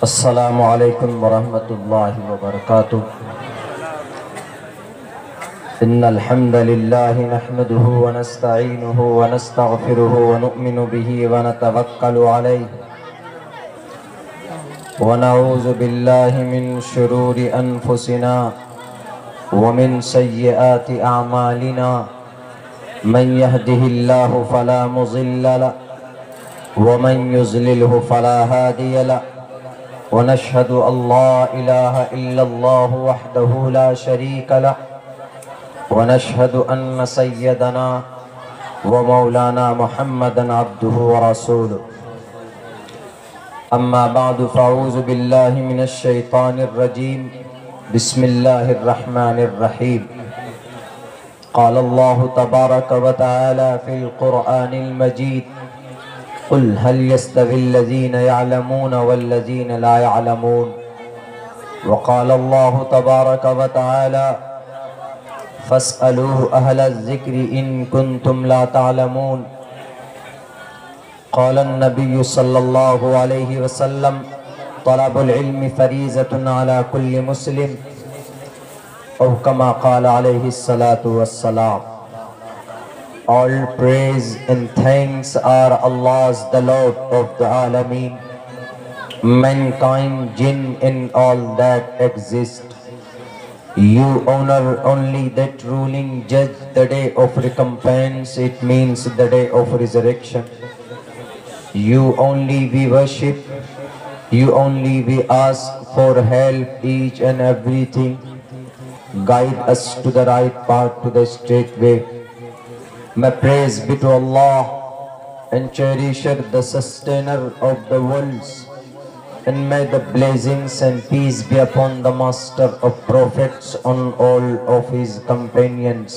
السلام علیکم ورحمۃ اللہ وبرکاتہ۔ ان الحمد للہ نحمده ونستعینه ونستغفره ونؤمن به ونتوکل علیہ ونعوذ باللہ من شرور انفسنا ومن سیئات اعمالنا من يهده اللہ فلا مضل له ومن يضلله فلا هادی له ونشهد أن لا إله إلا الله وحده لا شريك له ونشهد أن سيدنا ومولانا محمدا عبده ورسوله أما بعد فأعوذ بالله من الشيطان الرجيم بسم الله الرحمن الرحيم قال الله تبارك وتعالى في القرآن المجيد قل هل يستوي الذين يعلمون والذين لا يعلمون وقال الله تبارك وتعالى فاسألوا أهل الذكر إن كنتم لا تعلمون قال النبي صلى الله عليه وسلم طلب العلم فريضة على كل مسلم أو كما قال عليه الصلاة والسلام All praise and thanks are Allah's, the Lord of the Alameen, mankind, jinn and all that exist. You honor only that ruling judge the day of recompense, it means the day of resurrection. You only we worship, you only we ask for help, each and everything. Guide us to the right path, to the straight way. May praise be to Allah and cherisher, the sustainer of the worlds, and may the blessings and peace be upon the master of prophets, on all of his companions.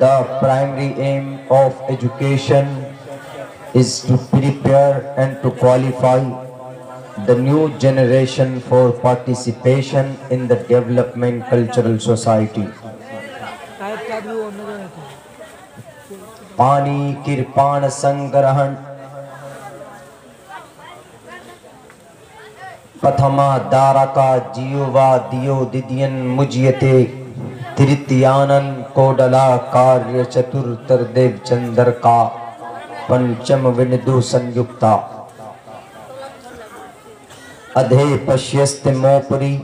The primary aim of education is to prepare and to qualify the new generation for participation in the development cultural society. پانی کرپان سنگرہن پتھما دارکا جیووا دیو دیدین مجیتے ترتیانن کوڈلا کاریہ چتر تردیو چندر کا پنچم وندو سنیکتا ادھے پشیست موپری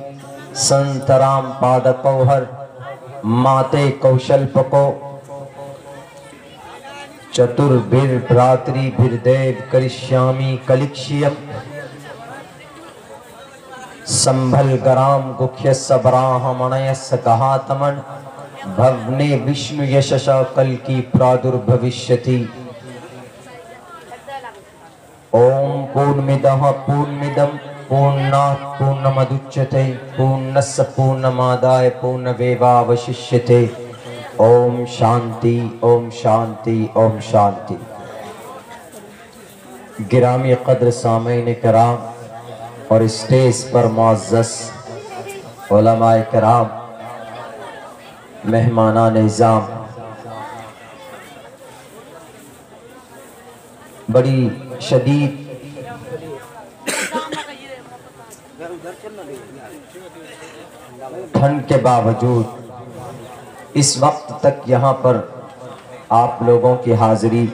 سنترام پادکوہر ماتے کوشل پکو چتر بھر براتری بھر دیو کرشیامی کلکشیم Sambhal gram گکھیس براہ منیس گہاتمن بھونے وشنو یششا کل کی پرادر بھوشیتی اوم پورنمدہ پورنمدم پورنات پورنمدچتے پورنس پورنمادائے پورنمیواوششیتے اوم شانتی اوم شانتی اوم شانتی۔ گرامی قدر سامعین کرام اور اسٹیج پر معزز علماء کرام، مہمانان نظام، بڑی شدید ٹھنڈ کے باوجود اس وقت تک یہاں پر آپ لوگوں کی حاضری،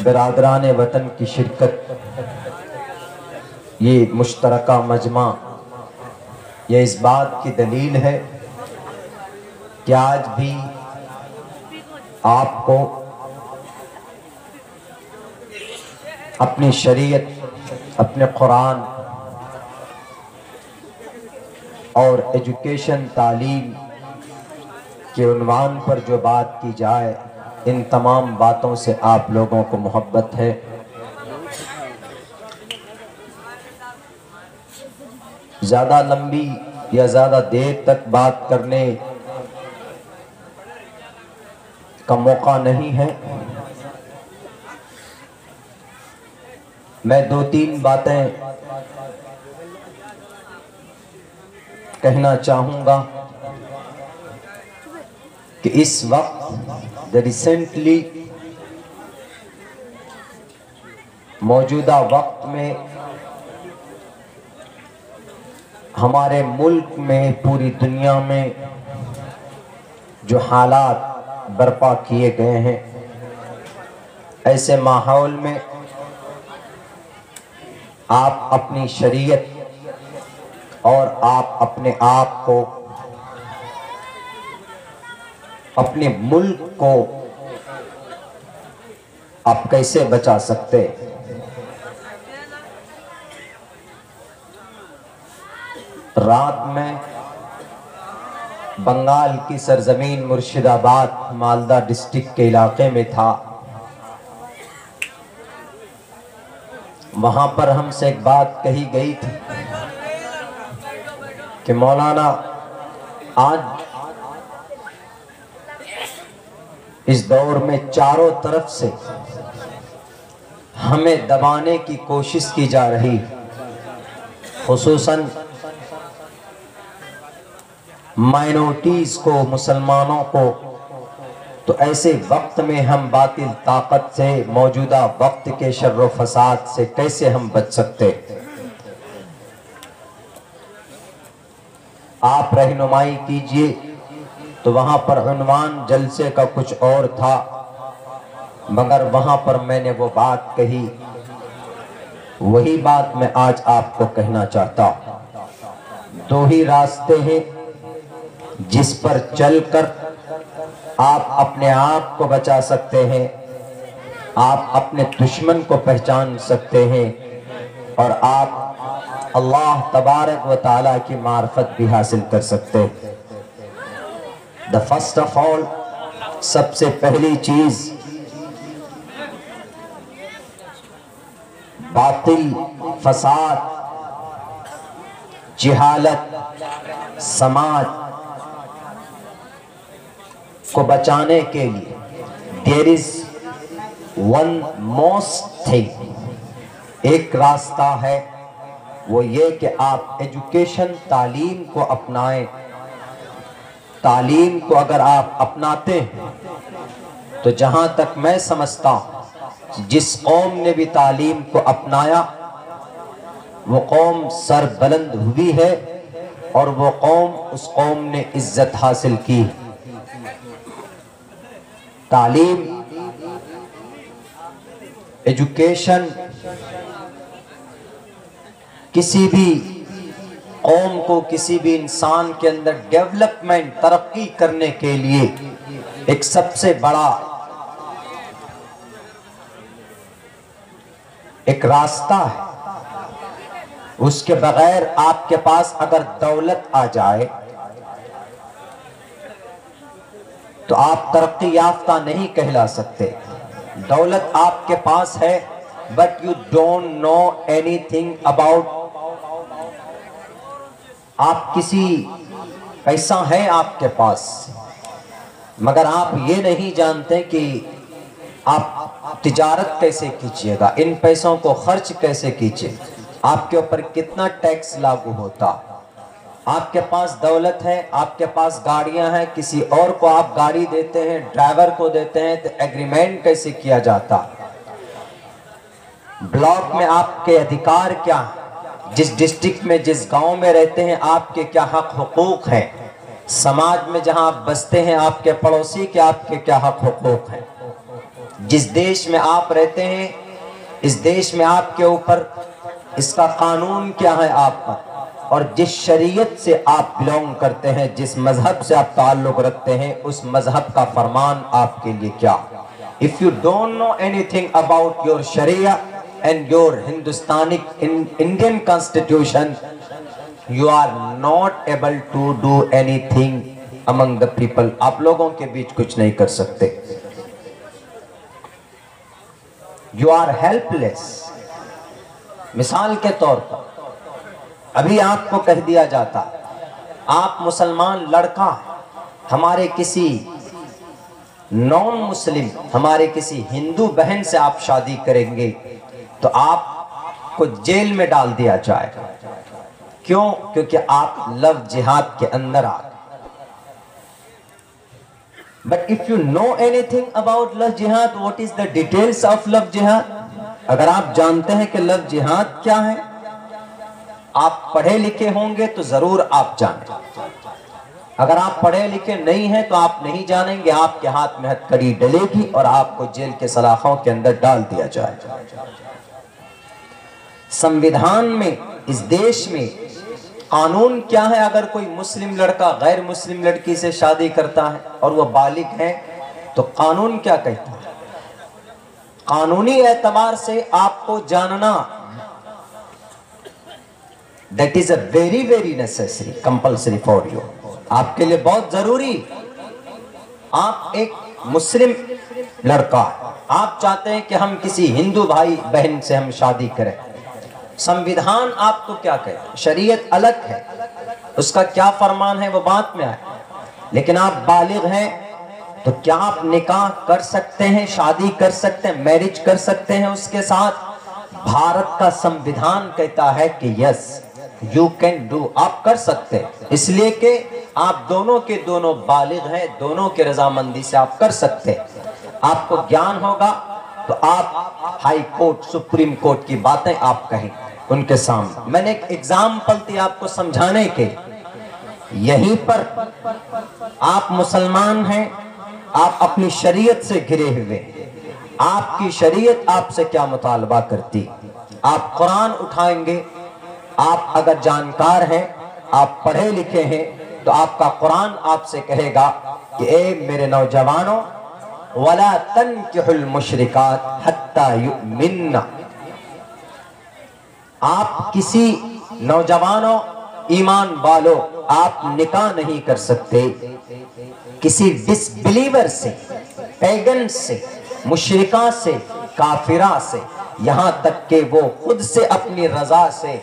برادران وطن کی شرکت، یہ مشترکہ مجمع، یہ اس بات کی دلیل ہے کہ آج بھی آپ کو اپنی شریعت، اپنے قرآن اور ایجوکیشن، تعلیم کے عنوان پر جو بات کی جائے، ان تمام باتوں سے آپ لوگوں کو محبت ہے۔ زیادہ لمبی یا زیادہ دیر تک بات کرنے کا موقع نہیں ہے۔ میں دو تین باتیں کہنا چاہوں گا کہ اس وقت ریسنٹلی موجودہ وقت میں ہمارے ملک میں، پوری دنیا میں جو حالات برپا کیے گئے ہیں، ایسے ماحول میں آپ اپنی شریعت اور آپ اپنے آپ کو، اپنے ملک کو آپ کیسے بچا سکتے؟ رات میں بنگال کی سرزمین مرشد آباد مالدہ ڈسٹرکٹ کے علاقے میں تھا. وہاں پر ہم سے ایک بات کہی گئی تھی کہ مولانا آج اس دور میں چاروں طرف سے ہمیں دبانے کی کوشش کی جا رہی، خصوصاً مائنورٹیز کو، مسلمانوں کو. تو ایسے وقت میں ہم باطل طاقت سے، موجودہ وقت کے شر و فساد سے کیسے ہم بچ سکتے؟ آپ رہنمائی کیجئے. تو وہاں پر عنوان جلسے کا کچھ اور تھا، مگر وہاں پر میں نے وہ بات کہی، وہی بات میں آج آپ کو کہنا چاہتا ہوں. دو ہی راستے ہیں جس پر چل کر آپ اپنے آپ کو بچا سکتے ہیں، آپ اپنے دشمن کو پہچان سکتے ہیں، اور آپ اللہ تبارک و تعالیٰ کی معرفت بھی حاصل کر سکتے ہیں. The first of all، سب سے پہلی چیز، باطل، فساد، جہالت، سماج کو بچانے کے لیے there is one most thing، ایک راستہ ہے، وہ یہ کہ آپ ایجوکیشن، تعلیم کو اپنائیں. تعلیم کو اگر آپ اپناتے ہیں تو جہاں تک میں سمجھتا ہوں، جس قوم نے بھی تعلیم کو اپنایا وہ قوم سر بلند ہوئی ہے، اور وہ قوم، اس قوم نے عزت حاصل کی. تعلیم، ایجوکیشن کسی بھی قوم کو، کسی بھی انسان کے اندر ڈیولپمنٹ، ترقی کرنے کے لیے ایک سب سے بڑا ایک راستہ ہے. اس کے بغیر آپ کے پاس اگر دولت آ جائے تو آپ ترقی یافتہ نہیں کہلا سکتے. دولت آپ کے پاس ہے but you don't know anything about، آپ کسی پیسہ ہے آپ کے پاس، مگر آپ یہ نہیں جانتے کہ آپ تجارت کیسے کیجئے گا، ان پیسوں کو خرچ کیسے کیجئے، آپ کے اوپر کتنا ٹیکس لاگو ہوتا. آپ کے پاس دولت ہے، آپ کے پاس گاڑیاں ہیں، کسی اور کو آپ گاڑی دیتے ہیں، ڈرائیور کو دیتے ہیں، تو ایگریمنٹ کیسے کیا جاتا. بلاک میں آپ کے ادھیکار کیا ہیں، جس ڈسٹرکٹ میں، جس گاؤں میں رہتے ہیں آپ کے کیا حق حقوق ہیں، سماج میں جہاں آپ بستے ہیں آپ کے پڑوسی کے آپ کے کیا حق حقوق ہیں، جس دیش میں آپ رہتے ہیں اس دیش میں آپ کے اوپر اس کا قانون کیا ہے آپ پر، اور جس شریعت سے آپ بلونگ کرتے ہیں، جس مذہب سے آپ تعلق رکھتے ہیں، اس مذہب کا فرمان آپ کے لیے کیا. If you don't know anything about your Sharia and your Hindustani Indian constitution, you are not able to do anything among the people. آپ لوگوں کے بیچ کچھ نہیں کر سکتے. You are helpless. مثال کے طور پر ابھی آپ کو کہہ دیا جاتا، آپ مسلمان لڑکا ہمارے کسی نان مسلم، ہمارے کسی ہندو بہن سے آپ شادی کریں گے تو آپ کو جیل میں ڈال دیا جائے گا. کیوں؟ کیونکہ آپ لو جہاد کے اندر آ گئے. But if you know anything about love jihad, what is the details of love jihad? اگر آپ جانتے ہیں کہ لفظ جہاد کیا ہے، آپ پڑھے لکھے ہوں گے تو ضرور آپ جانیں، اگر آپ پڑھے لکھے نہیں ہیں تو آپ نہیں جانیں گے، آپ کے ہاتھ میں ہتھکڑی ڈلے گی اور آپ کو جیل کے سلاخوں کے اندر ڈال دیا جائے گا۔ سمویدھان میں، اس دیش میں قانون کیا ہے؟ اگر کوئی مسلم لڑکا غیر مسلم لڑکی سے شادی کرتا ہے اور وہ بالغ ہے تو قانون کیا کہتا ہے؟ قانونی اعتبار سے آپ کو جاننا that is a very very necessary compulsory for you، آپ کے لیے بہت ضروری۔ آپ ایک مسلم لڑکا، آپ چاہتے ہیں کہ ہم کسی ہندو بھائی بہن سے ہم شادی کریں، سمویدھان آپ کو کیا کہتا ہے؟ شریعت الگ ہے، اس کا کیا فرمان ہے وہ بات میں آئے، لیکن آپ بالغ ہیں تو کیا آپ نکاح کر سکتے ہیں، شادی کر سکتے ہیں، میرج کر سکتے ہیں اس کے ساتھ؟ بھارت کا سمویدھان کہتا ہے کہ یس یو کین ڈو، آپ کر سکتے ہیں، اس لیے کہ آپ دونوں کے دونوں بالغ ہیں، دونوں کے رضامندی سے آپ کر سکتے ہیں۔ آپ کو گیان ہوگا تو آپ ہائی کورٹ، سپریم کورٹ کی باتیں آپ کہیں ان کے سامنے۔ میں نے ایک ایگزامپل دی آپ کو سمجھانے کے، یہیں پر آپ مسلمان ہیں، آپ اپنی شریعت سے گھرے ہوئے، آپ کی شریعت آپ سے کیا مطالبہ کرتی؟ آپ قرآن اٹھائیں گے، آپ اگر جانکار ہیں، آپ پڑھے لکھے ہیں تو آپ کا قرآن آپ سے کہے گا کہ اے میرے نوجوانوں وَلَا تَنْكِحُ الْمُشْرِكَاتِ حَتَّى يُؤْمِنَّ، آپ کسی نوجوانوں ایمان والو آپ نکاح نہیں کر سکتے کسی ڈس بلیور سے، پیگن سے، مشرکہ سے، کافرہ سے، یہاں تک کہ وہ خود سے اپنی رضا سے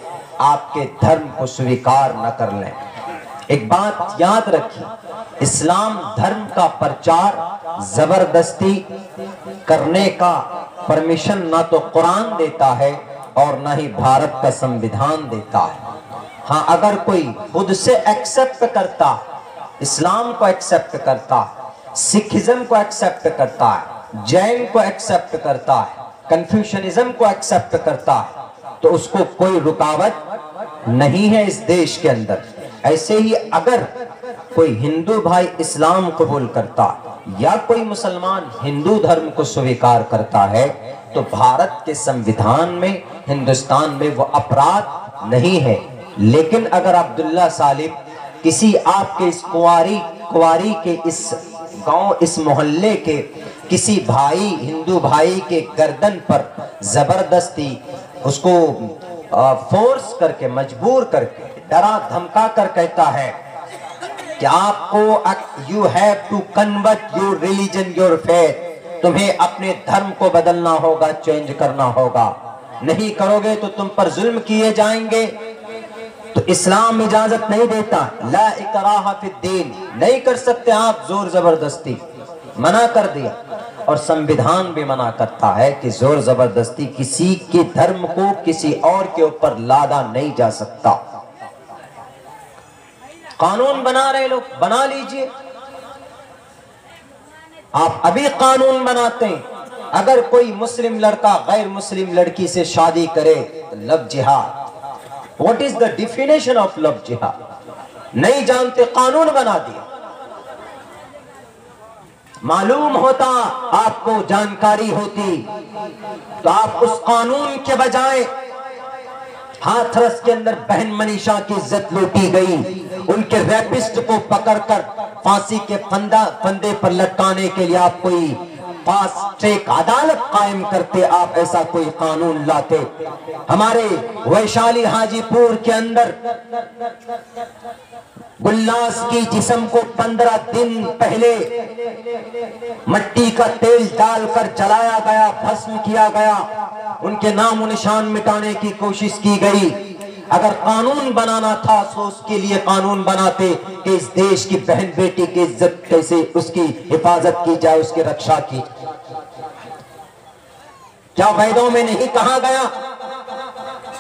آپ کے دھرم کو سویکار نہ کر لیں۔ ایک بات یاد رکھیں، اسلام دھرم کا پرچار زبردستی کرنے کا پرمیشن نہ تو قرآن دیتا ہے اور نہ ہی بھارت کا سمویدھان دیتا ہے۔ ہاں اگر کوئی خود سے ایکسپٹ کرتا، اسلام کو ایکسپٹ کرتا، سکھزم کو ایکسپٹ کرتا ہے، جین کو ایکسپٹ کرتا ہے، کنفیوشنزم کو ایکسپٹ کرتا ہے تو اس کو کوئی رکاوٹ نہیں ہے اس دیش کے اندر۔ ایسے ہی اگر کوئی ہندو بھائی اسلام قبول کرتا یا کوئی مسلمان ہندو دھرم کو سویکار کرتا ہے تو بھارت کے سمویدھان میں، ہندوستان میں وہ اپرادھ نہیں ہے۔ لیکن اگر عبداللہ صالح کسی آپ کے اس کواری کے اس گاؤں، اس محلے کے کسی بھائی، ہندو بھائی کے گردن پر زبردستی اس کو فورس کر کے، مجبور کر کے، ڈرا دھمکا کر کہتا ہے کہ آپ کو you have to convert your religion, your faith، تمہیں اپنے دھرم کو بدلنا ہوگا، چینج کرنا ہوگا، نہیں کرو گے تو تم پر ظلم کیے جائیں گے، تو اسلام اجازت نہیں دیتا۔ لا اکراہ فی الدین، نہیں کر سکتے آپ زور زبردستی، منع کر دیا۔ اور سمویدھان بھی منع کرتا ہے کہ زور زبردستی کسی کے دھرم کو کسی اور کے اوپر لادا نہیں جا سکتا۔ قانون بنا رہے لوگ، بنا لیجئے، آپ ابھی قانون بناتے ہیں، اگر کوئی مسلم لڑکا غیر مسلم لڑکی سے شادی کرے تو لو جہاد۔ What is the definition of love jihad؟ نہیں جانتے، قانون بنا دیا۔ معلوم ہوتا، آپ کو جانکاری ہوتی تو آپ اس قانون کے بجائے، ہاتھرس کے اندر بہن منیشا کی عزت لوٹی گئی، ان کے ریپسٹ کو پکڑ کر پھانسی کے پھندے پر لٹکانے کے لیے آپ کوئی فاسٹ ٹریک عدالت قائم کرتے، آپ ایسا کوئی قانون لاتے۔ ہمارے ویشالی حاجی پور کے اندر گلاس کی جسم کو 15 دن پہلے مٹی کا تیل ڈال کر جلایا گیا، بھسم کیا گیا، ان کے نام و نشان مٹانے کی کوشش کی گئی۔ اگر قانون بنانا تھا تو اس کے لیے قانون بناتے کہ اس دیش کی بہن بیٹی کی عزت کیسے، اس کی حفاظت کی جائے، اس کی رکشا کی جائے۔ کیا ویدوں میں نہیں کہا گیا؟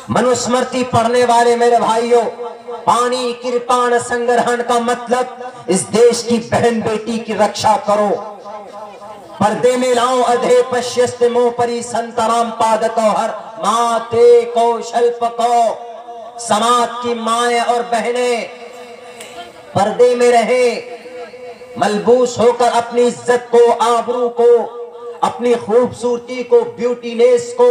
منوسمرتی پڑھنے والے میرے بھائیوں، پانی کرپان سنگرہن کا مطلب اس دیش کی بہن بیٹی کی رکشا کرو۔ پردے میں لاؤ ادھے پشست مو پری سنترام پادتو ہر ماتے کو شلپ کو سماعت کی مائیں اور بہنیں پردے میں رہیں، ملبوس ہو کر اپنی عزت کو، آبرو کو، اپنی خوبصورتی کو، بیوٹینس کو.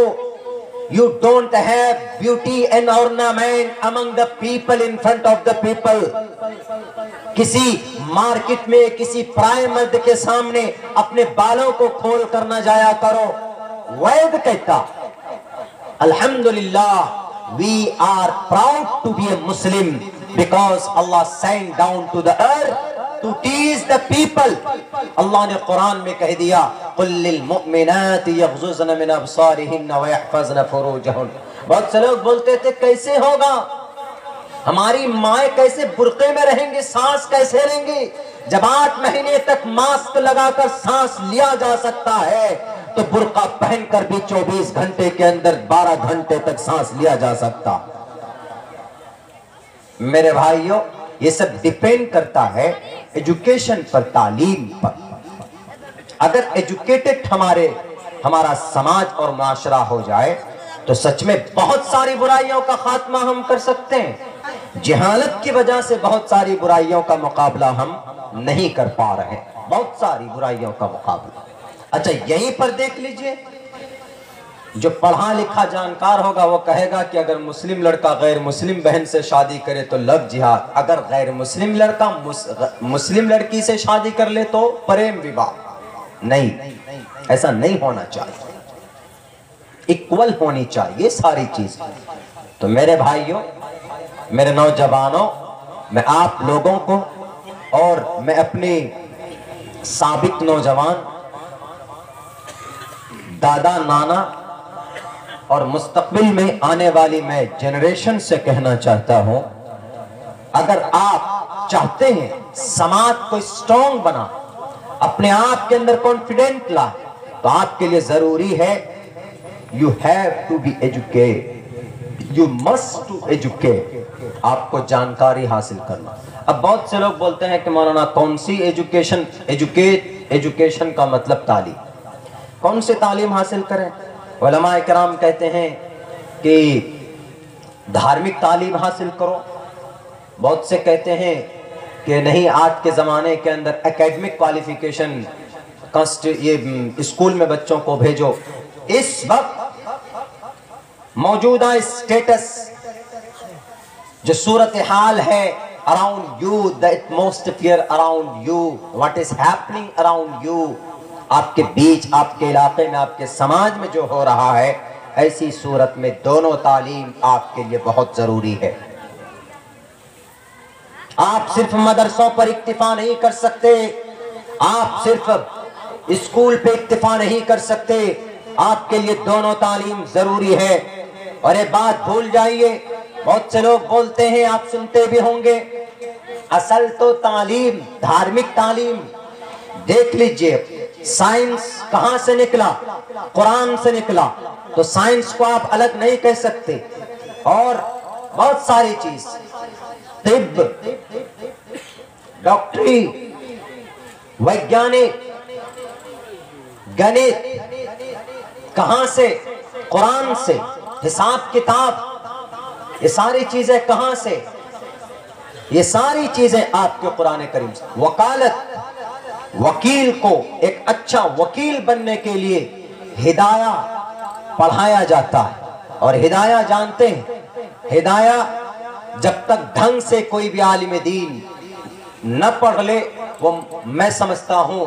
You don't have beauty and ornament among the people, in front of the people. کسی مارکٹ میں کسی پرائے مرد کے سامنے اپنے بالوں کو کھول کر نہ جایا کرو. وید کہتا الحمدللہ we are proud to be a Muslim because Allah sent down to the earth to teach the people. اللہ نے قرآن میں کہہ دیا قُلْ لِلْمُؤْمِنَاتِ يَغْضُضْنَ مِنْ أَبْصَارِهِنَّ وَيَحْفَظْنَ فُرُوجَهُنَّ. بہت سے لوگ بولتے تھے کیسے ہوگا، ہماری مائیں کیسے برقعے میں رہیں گے، سانس کیسے لیں گے؟ جب 8 مہینے تک ماسک لگا کر سانس لیا جا سکتا ہے تو برقع پہن کر بھی 24 گھنٹے کے اندر 12 گھنٹے تک سانس لیا جا سکتا. میرے بھائیوں، یہ سب ڈیپینڈ کرتا ہے ایجوکیشن پر، تعلیم پر. اگر ایجوکیٹڈ ہمارا سماج اور معاشرہ ہو جائے تو سچ میں بہت ساری برائیوں کا خاتمہ ہم کر سکتے ہیں. جہالت کی وجہ سے بہت ساری برائیوں کا مقابلہ ہم نہیں کر پا رہے، بہت ساری برائیوں کا مقابلہ. اچھا یہیں پر دیکھ لیجئے، جو پڑھا لکھا جانکار ہوگا وہ کہے گا کہ اگر مسلم لڑکا غیر مسلم بہن سے شادی کرے تو لو جہاد، اگر غیر مسلم لڑکا مسلم لڑکی سے شادی کر لے تو پریم وواہ. نہیں، ایسا نہیں ہونا چاہیے، ایکول ہونی چاہیے ساری چیز. تو میرے بھائیوں، میرے نوجوانوں، میں آپ لوگوں کو اور میں اپنے سابق نوجوان دادا نانا اور مستقبل میں آنے والی میں جنریشن سے کہنا چاہتا ہوں، اگر آپ چاہتے ہیں سماج کو اسٹرانگ بنا، اپنے آپ کے اندر کانفیڈنٹ لا، تو آپ کے لیے ضروری ہے you have to be educated, you must to educate. آپ کو جانکاری حاصل کرنا. اب بہت سے لوگ بولتے ہیں کہ مولانا کون سی ایجوکیشن کا مطلب تعلیم، کون سی تعلیم حاصل کریں؟ علماء کرام کہتے ہیں کہ دھارمک تعلیم حاصل کرو. بہت سے کہتے ہیں کہ نہیں، آج کے زمانے کے اندر اکیڈمک کوالیفیکیشن یہ اسکول میں بچوں کو بھیجو. اس وقت موجودہ اسٹیٹس جو صورتحال ہے around you, the atmosphere around you, what is happening around you, آپ کے بیچ، آپ کے علاقے میں، آپ کے سماج میں جو ہو رہا ہے، ایسی صورت میں دونوں تعلیم آپ کے لیے بہت ضروری ہے. آپ صرف مدرسوں پر اکتفا نہیں کر سکتے، آپ صرف اسکول پہ اکتفا نہیں کر سکتے، آپ کے لیے دونوں تعلیم ضروری ہے. اور یہ بات بھول جائیے، بہت سے لوگ بولتے ہیں، آپ سنتے بھی ہوں گے، اصل تو تعلیم دھارمک تعلیم. دیکھ لیجئے سائنس کہاں سے نکلا؟ قرآن سے نکلا. تو سائنس کو آپ الگ نہیں کہہ سکتے. اور بہت ساری چیز، طب، ڈاکٹری، ویگیانک، گنت، کہاں سے؟ قرآن سے. حساب کتاب، یہ ساری چیزیں کہاں سے؟ یہ ساری چیزیں آپ کے قرآن کریم سے. وکالت، وکیل کو ایک اچھا وکیل بننے کے لیے ہدایہ پڑھایا جاتا ہے. اور ہدایہ جانتے ہیں، ہدایہ جب تک ڈھنگ سے کوئی بھی عالم دین نہ پڑھ لے، وہ میں سمجھتا ہوں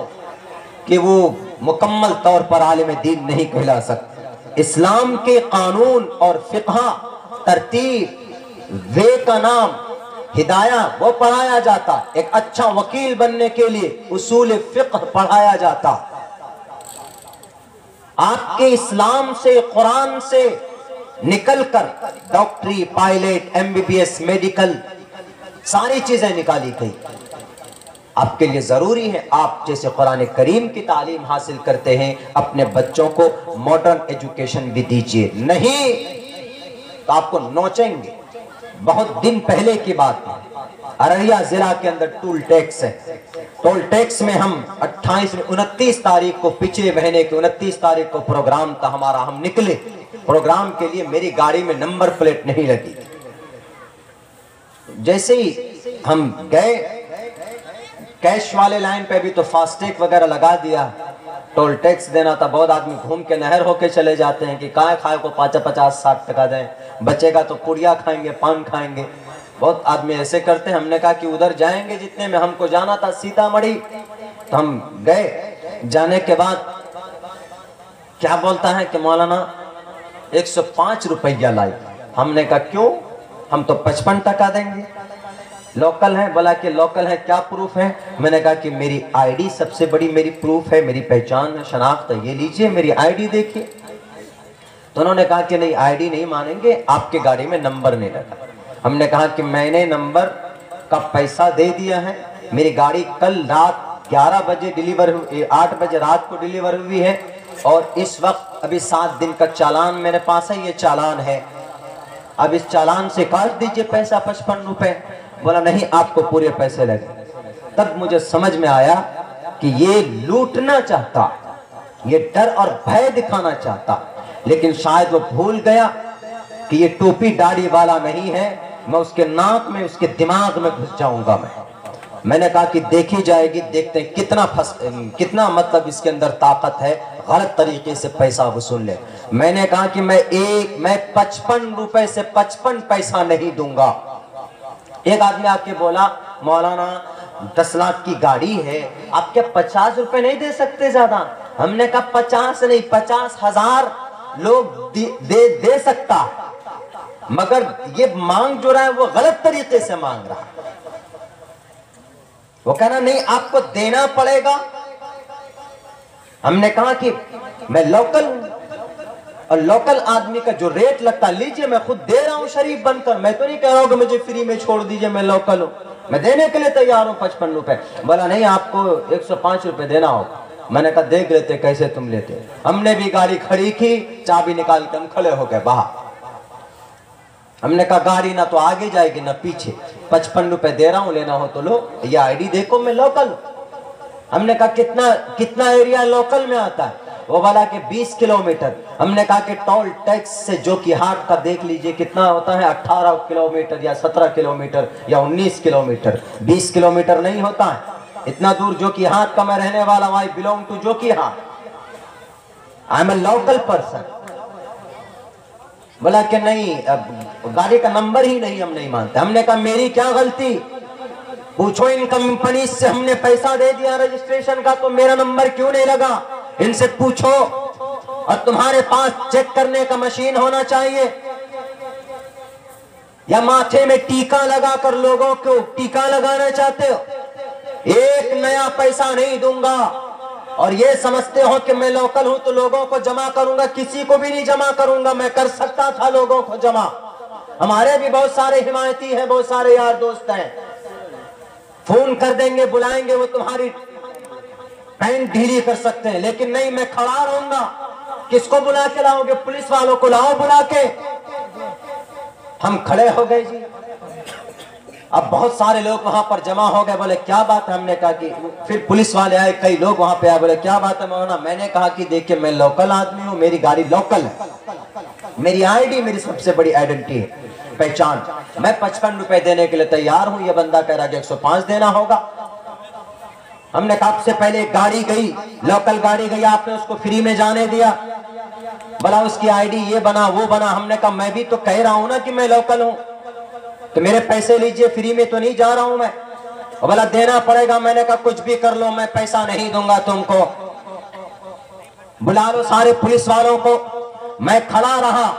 کہ وہ مکمل طور پر عالم دین نہیں کہلا سکتا. اسلام کے قانون اور فقہ، ترتیب، وے کا نام ہدایہ، وہ پڑھایا جاتا. ایک اچھا وکیل بننے کے لیے اصول فقہ پڑھایا جاتا. آپ کے اسلام سے، قرآن سے نکل کر ڈاکٹری، پائلٹ، MBBS، میڈیکل، ساری چیزیں نکالی گئی. آپ کے لیے ضروری ہے آپ جیسے قرآن کریم کی تعلیم حاصل کرتے ہیں، اپنے بچوں کو ماڈرن ایجوکیشن بھی دیجئے. نہیں تو آپ کو نوچیں گے، بہت دن پہلے کی بات ہے، ارریہ ضلع کے اندر ٹول ٹیکس ہے، ٹول ٹیکس میں ہم 29 تاریخ کو، پچھلے مہینے کی 29 تاریخ کو پروگرام تھا ہمارا، ہم نکلے پروگرام کے لیے، میری گاڑی میں نمبر پلیٹ نہیں لگی، جیسے ہی ہم گئے کیش والے لائن پہ بھی تو فاسٹیگ وغیرہ لگا دیا، ٹول ٹیکس دینا تھا، بہت آدمی گھوم کے نہر ہو کے چلے جاتے ہیں کہ کہاں کھائے کو 50-60 ٹکا دیں، بچے گا تو پوڑیا کھائیں گے، پان کھائیں گے، بہت آدمی ایسے کرتے ہیں۔ ہم نے کہا کہ ادھر جائیں گے جتنے میں، ہم کو جانا تھا سیتامڑھی، تو ہم گئے، جانے کے بعد کیا بولتا ہے کہ مولانا 105 روپیہ لائی، ہم نے کہا کیوں؟ ہم تو 55 ٹکا دیں گے، لوکل ہے، بولا کہ لوکل ہے، کیا پروف ہے؟ میں نے کہا کہ میری آئی ڈی سب سے بڑی میری پروف ہے، میری پہچان ہے، شناخت ہے، یہ لیجئے میری آئی ڈی دیکھیے۔ تو انہوں نے کہا کہ نہیں آئی ڈی نہیں مانیں گے، آپ کے گاڑی میں نمبر نہیں لگا۔ ہم نے کہا کہ میں نے نمبر کا پیسہ دے دیا ہے، میری گاڑی کل رات 11 بجے ڈیلیور ہوئی، 8 بجے رات کو ڈیلیور ہوئی ہے، اور اس وقت ابھی 7 دن کا چالان میرے پاس ہے، یہ چالان ہے، اب اس چالان سے کاٹ دیجئے پیسہ 55 روپے۔ بولا نہیں آپ کو پورے پیسے لگے۔ تب مجھے سمجھ میں آیا کہ یہ لوٹنا چاہتا، یہ ڈر اور بھے دکھانا چاہتا، لیکن شاید وہ بھول گیا کہ یہ ٹوپی داڑھی والا نہیں ہے، میں اس کے ناک میں، اس کے دماغ میں گھس جاؤں گا۔ میں نے کہا کہ دیکھی جائے گی، دیکھتے ہیں کتنا مطلب اس کے اندر طاقت ہے، غلط طریقے سے پیسہ وصول لے۔ میں نے کہا کہ میں 55 روپے سے 55 پیسہ نہیں دوں گا۔ ایک آدمی آ کے بولا مولانا 10 لاکھ کی گاڑی ہے، آپ کیا 50 روپے نہیں دے سکتے زیادہ؟ ہم نے کہا 50 نہیں، 50,000 لوگ دے سکتا، مگر یہ مانگ جو رہا ہے وہ غلط طریقے سے مانگ رہا ہے۔ وہ کہنا نہیں آپ کو دینا پڑے گا۔ ہم نے کہا کہ میں لوکل ہوں، اور لوکل آدمی کا جو ریٹ لگتا لیجئے، میں خود دے رہا ہوں شریف بن کر، میں تو نہیں کہہ رہا ہوں کہ مجھے فری میں چھوڑ دیجئے، میں لوکل ہوں، میں دینے کے لیے تیار ہوں 55 روپے۔ بولا نہیں آپ کو 105 روپے دینا ہوگا۔ میں نے کہا دیکھ لیتے کیسے تم لیتے۔ ہم نے بھی گاڑی کھڑی کی، چابی نکال کے ہم کھڑے ہو گئے باہر۔ ہم نے کہا گاڑی نہ تو آگے جائے گی نہ پیچھے، 55 روپے دے رہا ہوں، لینا ہو تو لو، یہ آئی ڈی دیکھو میں لوکل ہوں۔ ہم نے کہا کتنا ایریا لوکل میں آتا ہے؟ وہ والا کہ 20 کلومیٹر۔ ہم نے کہا کہ ٹول ٹیکس سے جو کی ہاٹ کا دیکھ لیجئے کتنا ہوتا ہے، 18 کلومیٹر یا 17 کلومیٹر یا 19 کلومیٹر، 20 کلومیٹر نہیں ہوتا ہے اتنا دور۔ جو کی ہاٹ کا میں رہنے والا ہوں، I belong to جو کی hot, I am a local person۔ بولا کہ نہیں، گاڑی کا نمبر ہی نہیں ہم نہیں مانتے۔ ہم نے کہا میری کیا غلطی؟ پوچھو ان کمپنی سے، ہم نے پیسہ دے دیا رجسٹریشن کا، تو میرا نمبر کیوں نہیں لگا؟ ان سے پوچھو۔ اور تمہارے پاس چیک کرنے کا مشین ہونا چاہیے، یا ماتھے میں ٹیکا لگا کر لوگوں کو ٹیکا لگانا چاہتے ہو؟ ایک نیا پیسہ نہیں دوں گا، اور یہ سمجھتے ہو کہ میں لوکل ہوں تو لوگوں کو جمع کروں گا، کسی کو بھی نہیں جمع کروں گا۔ میں کر سکتا تھا لوگوں کو جمع، ہمارے بھی بہت سارے حمایتی ہیں، بہت سارے یار دوست ہیں، فون کر دیں گے، بلائیں گے، وہ تمہاری پینٹ ڈھیلی کر سکتے ہیں، لیکن نہیں، میں کھڑا رہوں گا۔ کس کو بلا کے لاؤ گے؟ پولیس والوں کو لاؤ بلا کے۔ ہم کھڑے ہو گئے جی، اب بہت سارے لوگ وہاں پر جمع ہو گئے، بولے کیا بات ہے؟ ہم نے کہا کہ پھر پولیس والے آئے، کئی لوگ وہاں پہ آئے، بولے کیا بات ہے مولانا؟ میں نے کہا کہ دیکھیں میں لوکل آدمی ہوں، میری گاڑی لوکل ہے، میری آئی ڈی میری سب سے بڑی آئیڈنٹی ہے، پہچان، میں 55 روپے دینے کے لیے تیار ہوں۔ یہ بندہ کہہ رہا کہ 105 دینا ہوگا۔ ہم نے کہا آپ سے پہلے گاڑی گئی، لوکل گاڑی گئی، آپ نے اس کو فری میں جانے دیا، بلا اس کی آئی ڈی یہ بنا وہ بنا۔ ہم نے کہا میں بھی تو کہہ رہا ہوں نا کہ میں لوکل ہوں، تو میرے پیسے لیجئے، فری میں تو نہیں جا رہا ہوں میں۔ بولا دینا پڑے گا۔ میں نے کہا کچھ بھی کر لو، میں پیسہ نہیں دوں گا تم کو، بلا لو سارے پولیس والوں کو۔ میں کھڑا رہا،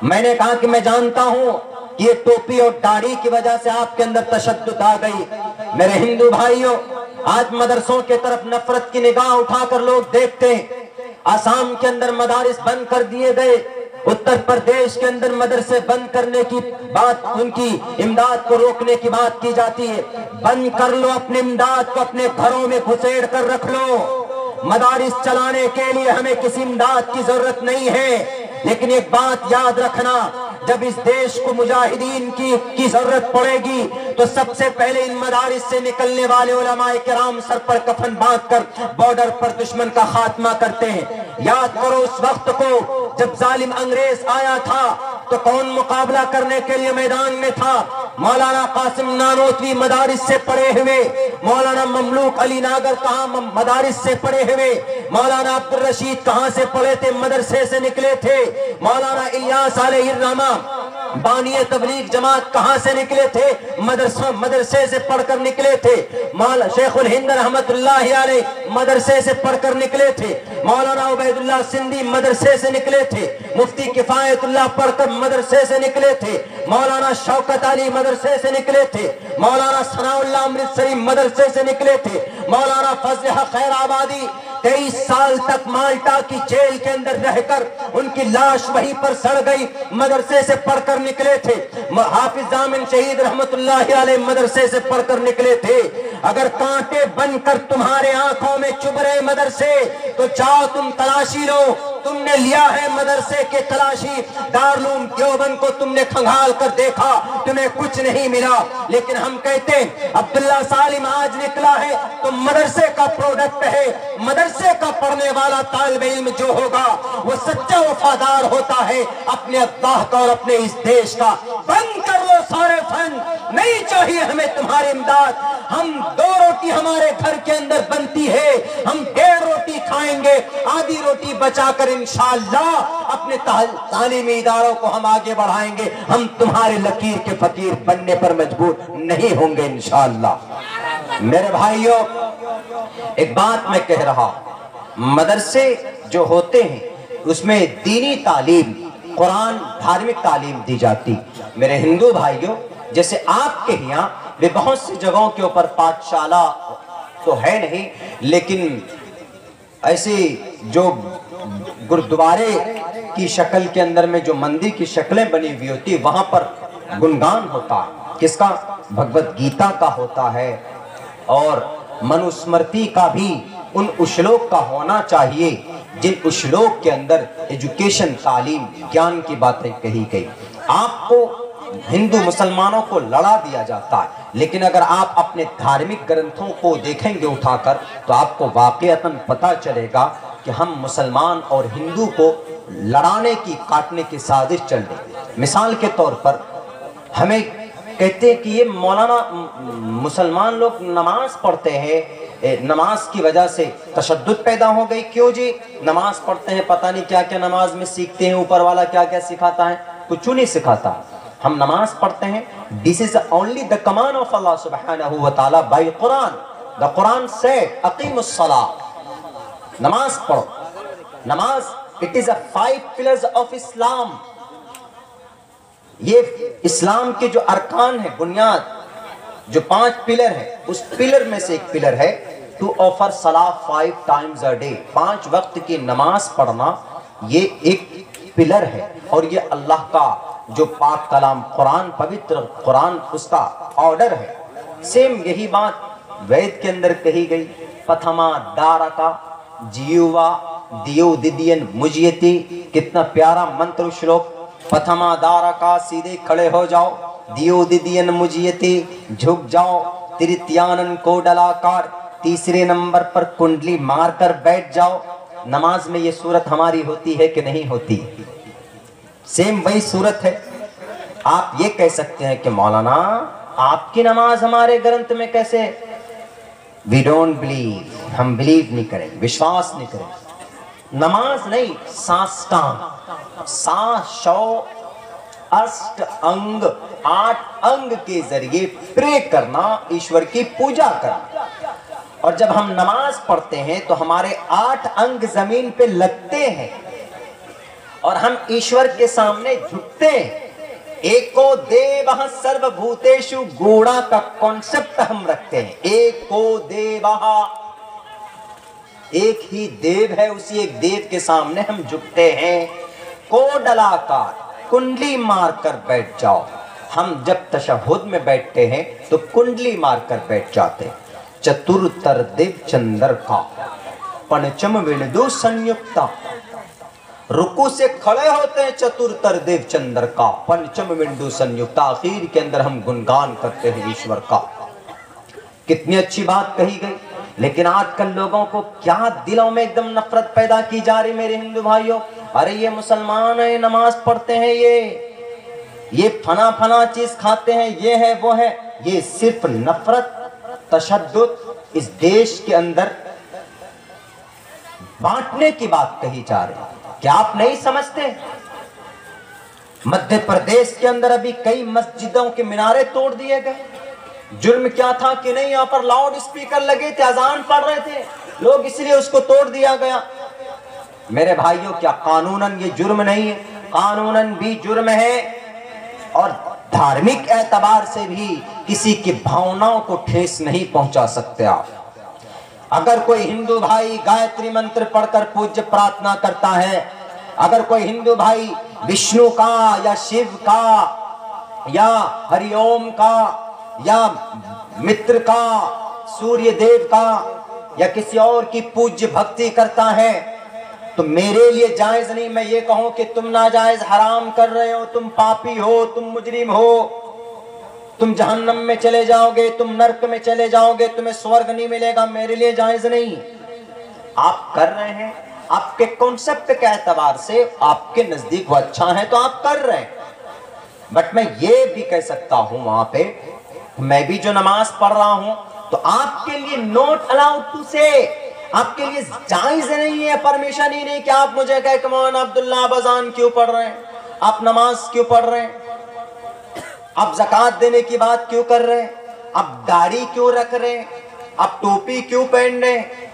میں نے کہا کہ میں جانتا ہوں کہ یہ ٹوپی اور داڑھی کی وجہ سے آپ کے اندر تشدد آ گئی۔ میرے ہندو بھائیوں، آج مدرسوں کے طرف نفرت کی نگاہ اٹھا کر لوگ دیکھتے ہیں۔ آسام کے اندر مدارس بند کر دیے گئے، اتر پردیش کے اندر مدرسے بند کرنے کی بات، ان کی امداد کو روکنے کی بات کی جاتی ہے۔ بند کر لو اپنی امداد کو، اپنے گھروں میں گھسیڑ کر رکھ لو۔ مدارس چلانے کے لیے ہمیں کسی امداد کی ضرورت نہیں ہے، لیکن ایک بات یاد رکھنا، جب اس دیش کو مجاہدین کی ضرورت پڑے گی تو سب سے پہلے ان مدارس سے نکلنے والے علماء کرام سر پر کفن باندھ کر بارڈر پر دشمن کا خاتمہ کرتے ہیں۔ یاد کرو اس وقت کو جب ظالم انگریز آیا تھا تو کون مقابلہ کرنے کے لیے میدان میں تھا؟ مولانا قاسم نانوتوی مدارس سے پڑھے ہوئے، مولانا مملوک علی ناگر کہاں مدارس سے پڑھے ہوئے، مولانا عبدالرشید کہاں سے پڑھے تھے؟ مدرسے سے نکلے تھے۔ مولانا الیاس علیہ الرحمہ بانی تبلیغ جماعت کہاں سے نکلے تھے؟ مدرسے سے پڑھ کر نکلے تھے۔ شیخ الہند رحمت اللہ علیہ مدرسے سے پڑھ کر نکلے تھے۔ مولانا عبید اللہ سندھی مدرسے سے نکلے تھے۔ مفتی کفایت اللہ پڑھ کر مدرسے سے نکلے تھے۔ مولانا شوکت علی مدرسے سے نکلے تھے۔ مولانا ثناء اللہ امرتسری مدرسے سے نکلے تھے۔ مولانا فضل حق خیر آبادی 23 سال تک مالٹا کی جیل کے اندر رہ کر ان کی لاش وہیں پر سڑ گئی، مدرسے سے پڑھ کر نکلے تھے۔ حافظ ضامن شہید رحمت اللہ علیہ مدرسے سے پڑھ کر نکلے تھے۔ اگر کانٹے بن کر تمہارے آنکھوں میں چبھ رہے مدرسے تو جاؤ تم تلاشی لو، تم نے لیا ہے مدرسے کے تلاشی۔ دارالعلوم دیوبند کو تم نے کھنگال کر دیکھا، تمہیں کچھ نہیں ملا، لیکن ہم کہتے ہیں عبداللہ سالم آج نکلا ہے تو مدرسے کا پروڈکٹ ہے۔ مدرسے کا پڑھنے والا طالب علم جو ہوگا وہ سچا وفادار ہوتا ہے اپنے اللہ کا اور اپنے اس دیش کا۔ بند کر لو سارے فن، نہیں چاہیے ہمیں تمہاری امداد۔ ہم 2 روٹی ہمارے گھر کے اندر بنتی ہے، ہم 1.5 روٹی کھائیں گے، آدھی روٹی بچا کر انشاءاللہ اپنے تعلیمی اداروں کو ہم آگے بڑھائیں گے۔ ہم تمہارے لکیر کے فقیر بننے پر مجبور نہیں ہوں گے انشاءاللہ۔ میرے بھائیوں، ایک بات میں کہہ رہا، مدرسے جو ہوتے ہیں اس میں دینی تعلیم، قرآن، دھارمک تعلیم دی جاتی۔ میرے ہندو بھائیوں، جیسے آپ کے یہاں بھی بہت سی جگہوں کے اوپر پاٹ شالہ تو ہے نہیں، لیکن ایسی جو گردوارے کی شکل کے اندر میں جو مندر کی شکلیں بنی ہوئی ہوتی، وہاں پر گنگان ہوتا ہے۔ کس کا؟ بھگوت گیتا کا ہوتا ہے، اور منوسمرتی کا بھی ان اشلوک کا ہونا چاہیے جن اشلوک کے اندر ایجوکیشن، تعلیم، گیان کی باتیں کہی گئی۔ آپ کو ہندو مسلمانوں کو لڑا دیا جاتا ہے، لیکن اگر آپ اپنے دھارمک گرنتھوں کو دیکھیں گے اٹھا کر تو آپ کو واقعتاً پتہ چلے گا کہ ہم مسلمان اور ہندو کو لڑانے کی، کاٹنے کی سازش چل رہی ہے۔ مثال کے طور پر ہمیں کہتے ہیں کہ یہ مولانا مسلمان لوگ نماز پڑھتے ہیں، نماز کی وجہ سے تشدد پیدا ہو گئی۔ کیوں جی؟ نماز پڑھتے ہیں، پتہ نہیں کیا کیا نماز میں سیکھتے ہیں، اوپر والا کیا کیا سکھاتا ہے، کچھ نہیں سکھاتا۔ ہم نماز پڑھتے ہیں، this is only the command of Allah subhanahu wa ta'ala by Quran. The Quran said, اقیم الصلاۃ، نماز پڑھو۔ نماز it is a 5 pillars of Islam. یہ اسلام کے جو ارکان ہیں، بنیاد جو 5 پلر ہے، اس پلر میں سے ایک پلر ہے to offer salah 5 times a day، 5 وقت کی نماز پڑھنا، یہ ایک پلر ہے۔ اور یہ اللہ کا جو پاک کلام قرآن، پوتر قرآن، اس کا آرڈر ہے۔ سیم یہی بات وید کے اندر کہی گئی، پتھما دارکا جیوا دیو دیدین مجیتی۔ کتنا پیارا منتر شلوک، پتھما دارکا، سیدھے کھڑے ہو جاؤ، دیو دیدین مجیتی، جھک جاؤ، تریتیانن کو ڈلا کار، تیسرے نمبر پر کنڈلی مار کر بیٹھ جاؤ۔ نماز میں یہ صورت ہماری ہوتی ہے کہ نہیں ہوتی؟ سیم وہی صورت ہے۔ آپ یہ کہہ سکتے ہیں کہ مولانا آپ کی نماز ہمارے گرنتھ میں کیسے؟ وی ڈونٹ بلیو، ہم بلیو نہیں کریں، وشواس نہیں کریں۔ نماز نہیں، سانسٹان، شو اشٹ انگ، 8 انگ کے ذریعے پرے کرنا، ایشور کی پوجا کرنا۔ اور جب ہم نماز پڑھتے ہیں تو ہمارے 8 انگ زمین پہ لگتے ہیں اور ہم ایشور کے سامنے جھکتے ہیں۔ ایکو دیوہ سرو بھوتیشو گوڑا کا کانسیپٹ ہم رکھتے ہیں۔ ایکو دیوہ، ایک ہی دیو ہے، اسی ایک دیو کے سامنے ہم جھکتے ہیں۔ کو ڈلا کار، کنڈلی مار کر بیٹھ جاؤ۔ ہم جب تشہد میں بیٹھتے ہیں تو کنڈلی مار کر بیٹھ جاتے ہیں۔ چتر دیو چندر کا پنچم وندو سنیکتا، رکوع سے کھڑے ہوتے ہیں چتر دیو چندر کا، پنچم ونڈو سنیکتا، آخر کے اندر ہم گنگان کرتے ہیں ایشور کا۔ کتنی اچھی بات کہی گئی، لیکن آج کل لوگوں کو کیا دلوں میں ایک دم نفرت پیدا کی جا رہی میرے ہندو بھائیوں۔ ارے یہ مسلمان ہیں، نماز پڑھتے ہیں، یہ فنا چیز کھاتے ہیں، یہ ہے وہ ہے۔ یہ صرف نفرت، تشدد اس دیش کے اندر بانٹنے کی بات کہی جا رہی ہے۔ کیا آپ نہیں سمجھتے؟ مدھیہ پردیش کے اندر ابھی کئی مسجدوں کے مینارے توڑ دیے گئے۔ جرم کیا تھا کہ نہیں، یہاں پر لاؤڈ اسپیکر لگے تھے، اذان پڑھ رہے تھے لوگ، اس لیے اس کو توڑ دیا گیا۔ میرے بھائیوں، کیا قانوناً یہ جرم نہیں ہے؟ قانوناً بھی جرم ہے، اور دھارمک اعتبار سے بھی کسی کی بھاوناؤں کو ٹھیس نہیں پہنچا سکتے آپ۔ اگر کوئی ہندو بھائی گایتری منتر پڑھ کر پوجیہ پرارتھنا کرتا ہے، اگر کوئی ہندو بھائی وشنو کا یا شیو کا یا ہری اوم کا یا متر کا، سوریہ دیو کا یا کسی اور کی پوجیہ بھکتی کرتا ہے، تو میرے لیے جائز نہیں میں یہ کہوں کہ تم ناجائز حرام کر رہے ہو، تم پاپی ہو، تم مجرم ہو، تم جہنم میں چلے جاؤ گے، تم نرک میں چلے جاؤ گے، تمہیں سورگ نہیں ملے گا، میرے لیے جائز نہیں۔ آپ کر رہے ہیں، آپ کے کنسپٹ کے اعتبار سے آپ کے نزدیک وہ اچھا ہے تو آپ کر رہے ہیں، بٹ میں یہ بھی کہہ سکتا ہوں وہاں پہ، میں بھی جو نماز پڑھ رہا ہوں تو آپ کے لیے نوٹ الاؤڈ ٹو سے، آپ کے لیے جائز نہیں ہے، پرمیشن ہی نہیں کہ آپ مجھے کہے کہ مولانا عبداللہ آپ اذان کیوں پڑھ رہے ہیں، آپ نماز کیوں پڑھ رہے ہیں، آپ زکوٰۃ دینے کی بات کیوں کر رہے ہیں، آپ داڑھی کیوں رکھ رہے ہیں، آپ ٹوپی کیوں پہن رہے ہیں،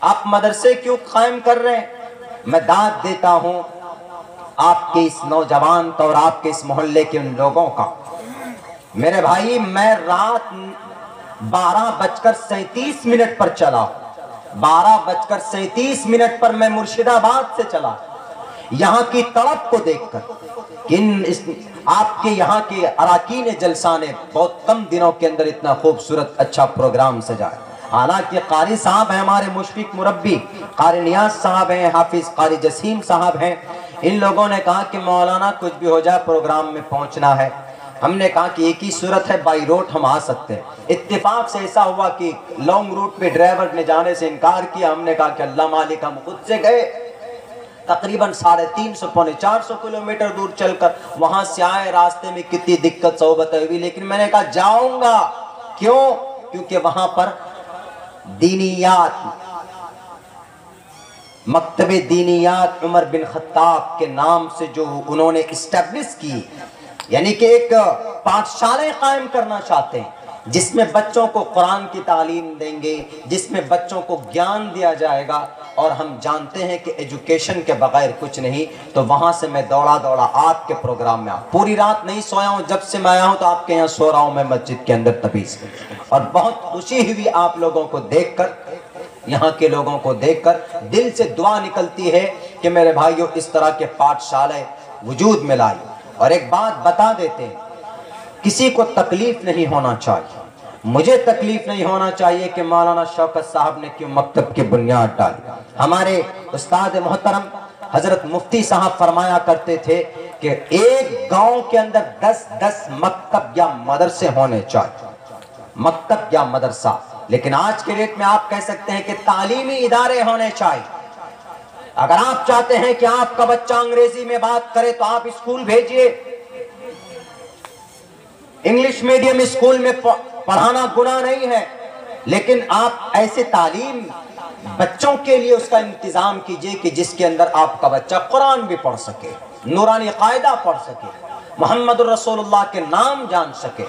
آپ مدرسے کیوں قائم کر رہے ہیں۔ میں داد دیتا ہوں آپ کے اس نوجوان کا اور آپ کے اس محلے کے ان لوگوں کا۔ میرے بھائی، میں رات 12:37 پر چلا، 12:37 پر میں مرشد آباد سے چلا، یہاں کی تڑپ کو دیکھ کر کہ آپ کے یہاں کے اراکین جلسہ نے بہت کم دنوں کے اندر اتنا خوبصورت اچھا پروگرام سجایا۔ حالانکہ قاری صاحب ہیں ہمارے مشفق مربی، قاری نیاز صاحب ہیں، حافظ قاری جسیم صاحب ہیں، ان لوگوں نے کہا کہ مولانا کچھ بھی ہو جائے پروگرام میں پہنچنا ہے۔ ہم نے کہا کہ ایک ہی صورت ہے، بائی روڈ ہم آ سکتے ہیں۔ اتفاق سے ایسا ہوا کہ لانگ روٹ پہ ڈرائیور نے جانے سے انکار کیا۔ ہم نے کہا کہ اللہ مالک، ہم خود سے گئے، تقریباً 350 پونے 400 کلومیٹر دور چل کر وہاں سے آئے، راستے میں کتنی دقت صحبت ہوئی، لیکن میں نے کہا جاؤں گا۔ کیوں؟ کیونکہ وہاں پر دینیات، مکتب دینیات عمر بن خطاب کے نام سے جو انہوں نے اسٹیبلش کی، یعنی کہ ایک پاٹھشالیں قائم کرنا چاہتے ہیں جس میں بچوں کو قرآن کی تعلیم دیں گے، جس میں بچوں کو گیان دیا جائے گا، اور ہم جانتے ہیں کہ ایجوکیشن کے بغیر کچھ نہیں۔ تو وہاں سے میں دوڑا آپ کے پروگرام میں پوری رات نہیں سویا ہوں، جب سے میں آیا ہوں تو آپ کے یہاں سو رہا ہوں میں مسجد کے اندر تبیز، اور بہت خوشی ہوئی آپ لوگوں کو دیکھ کر، یہاں کے لوگوں کو دیکھ کر دل سے دعا نکلتی ہے کہ میرے بھائیوں اس طرح کے پاٹھشالے وجود میں لائی۔ اور ایک بات بتا دیتے ہیں، کسی کو تکلیف نہیں ہونا چاہیے، مجھے تکلیف نہیں ہونا چاہیے کہ مولانا شوکت صاحب نے کیوں مکتب کی بنیاد ڈالی۔ ہمارے استاد محترم حضرت مفتی صاحب فرمایا کرتے تھے کہ ایک گاؤں کے اندر 10 مکتب یا مدرسے ہونے چاہیے، مکتب یا مدرسہ۔ لیکن آج کے ڈیٹ میں آپ کہہ سکتے ہیں کہ تعلیمی ادارے ہونے چاہیے۔ اگر آپ چاہتے ہیں کہ آپ کا بچہ انگریزی میں بات کرے تو آپ اسکول بھیجئے، انگلش میڈیم اسکول میں پڑھانا گناہ نہیں ہے، لیکن آپ ایسے تعلیم بچوں کے لیے اس کا انتظام کیجئے کہ جس کے اندر آپ کا بچہ قرآن بھی پڑھ سکے، نورانی قاعدہ پڑھ سکے، محمد الرسول اللہ کے نام جان سکے۔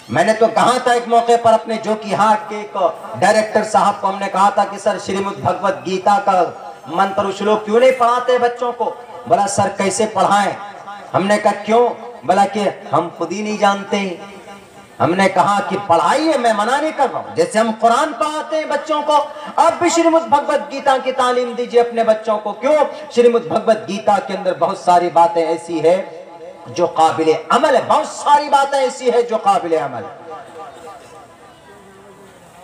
میں نے تو کہا تھا ایک موقع پر اپنے جوکی ہاٹ کے ایک ڈائریکٹر صاحب کو، ہم نے کہا تھا کہ سر شریمد بھگوت گیتا کا منتر شلوک کیوں نہیں پڑھاتے بچوں کو؟ بولا سر کیسے پڑھائیں؟ ہم نے کہا کیوں؟ بولا کہ ہم خود ہی نہیں جانتے ہیں۔ ہم نے کہا کہ پڑھائیے، میں منع نہیں کر رہا ہوں، جیسے ہم قرآن پڑھاتے ہیں بچوں کو، اب بھی شریمد بھگوت گیتا کی تعلیم دیجیے اپنے بچوں کو۔ کیوں؟ شریمد بھگوت گیتا کے اندر بہت ساری باتیں ایسی ہے جو قابل عمل ہے، بہت ساری باتیں ایسی ہے جو قابل عمل ہے۔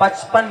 55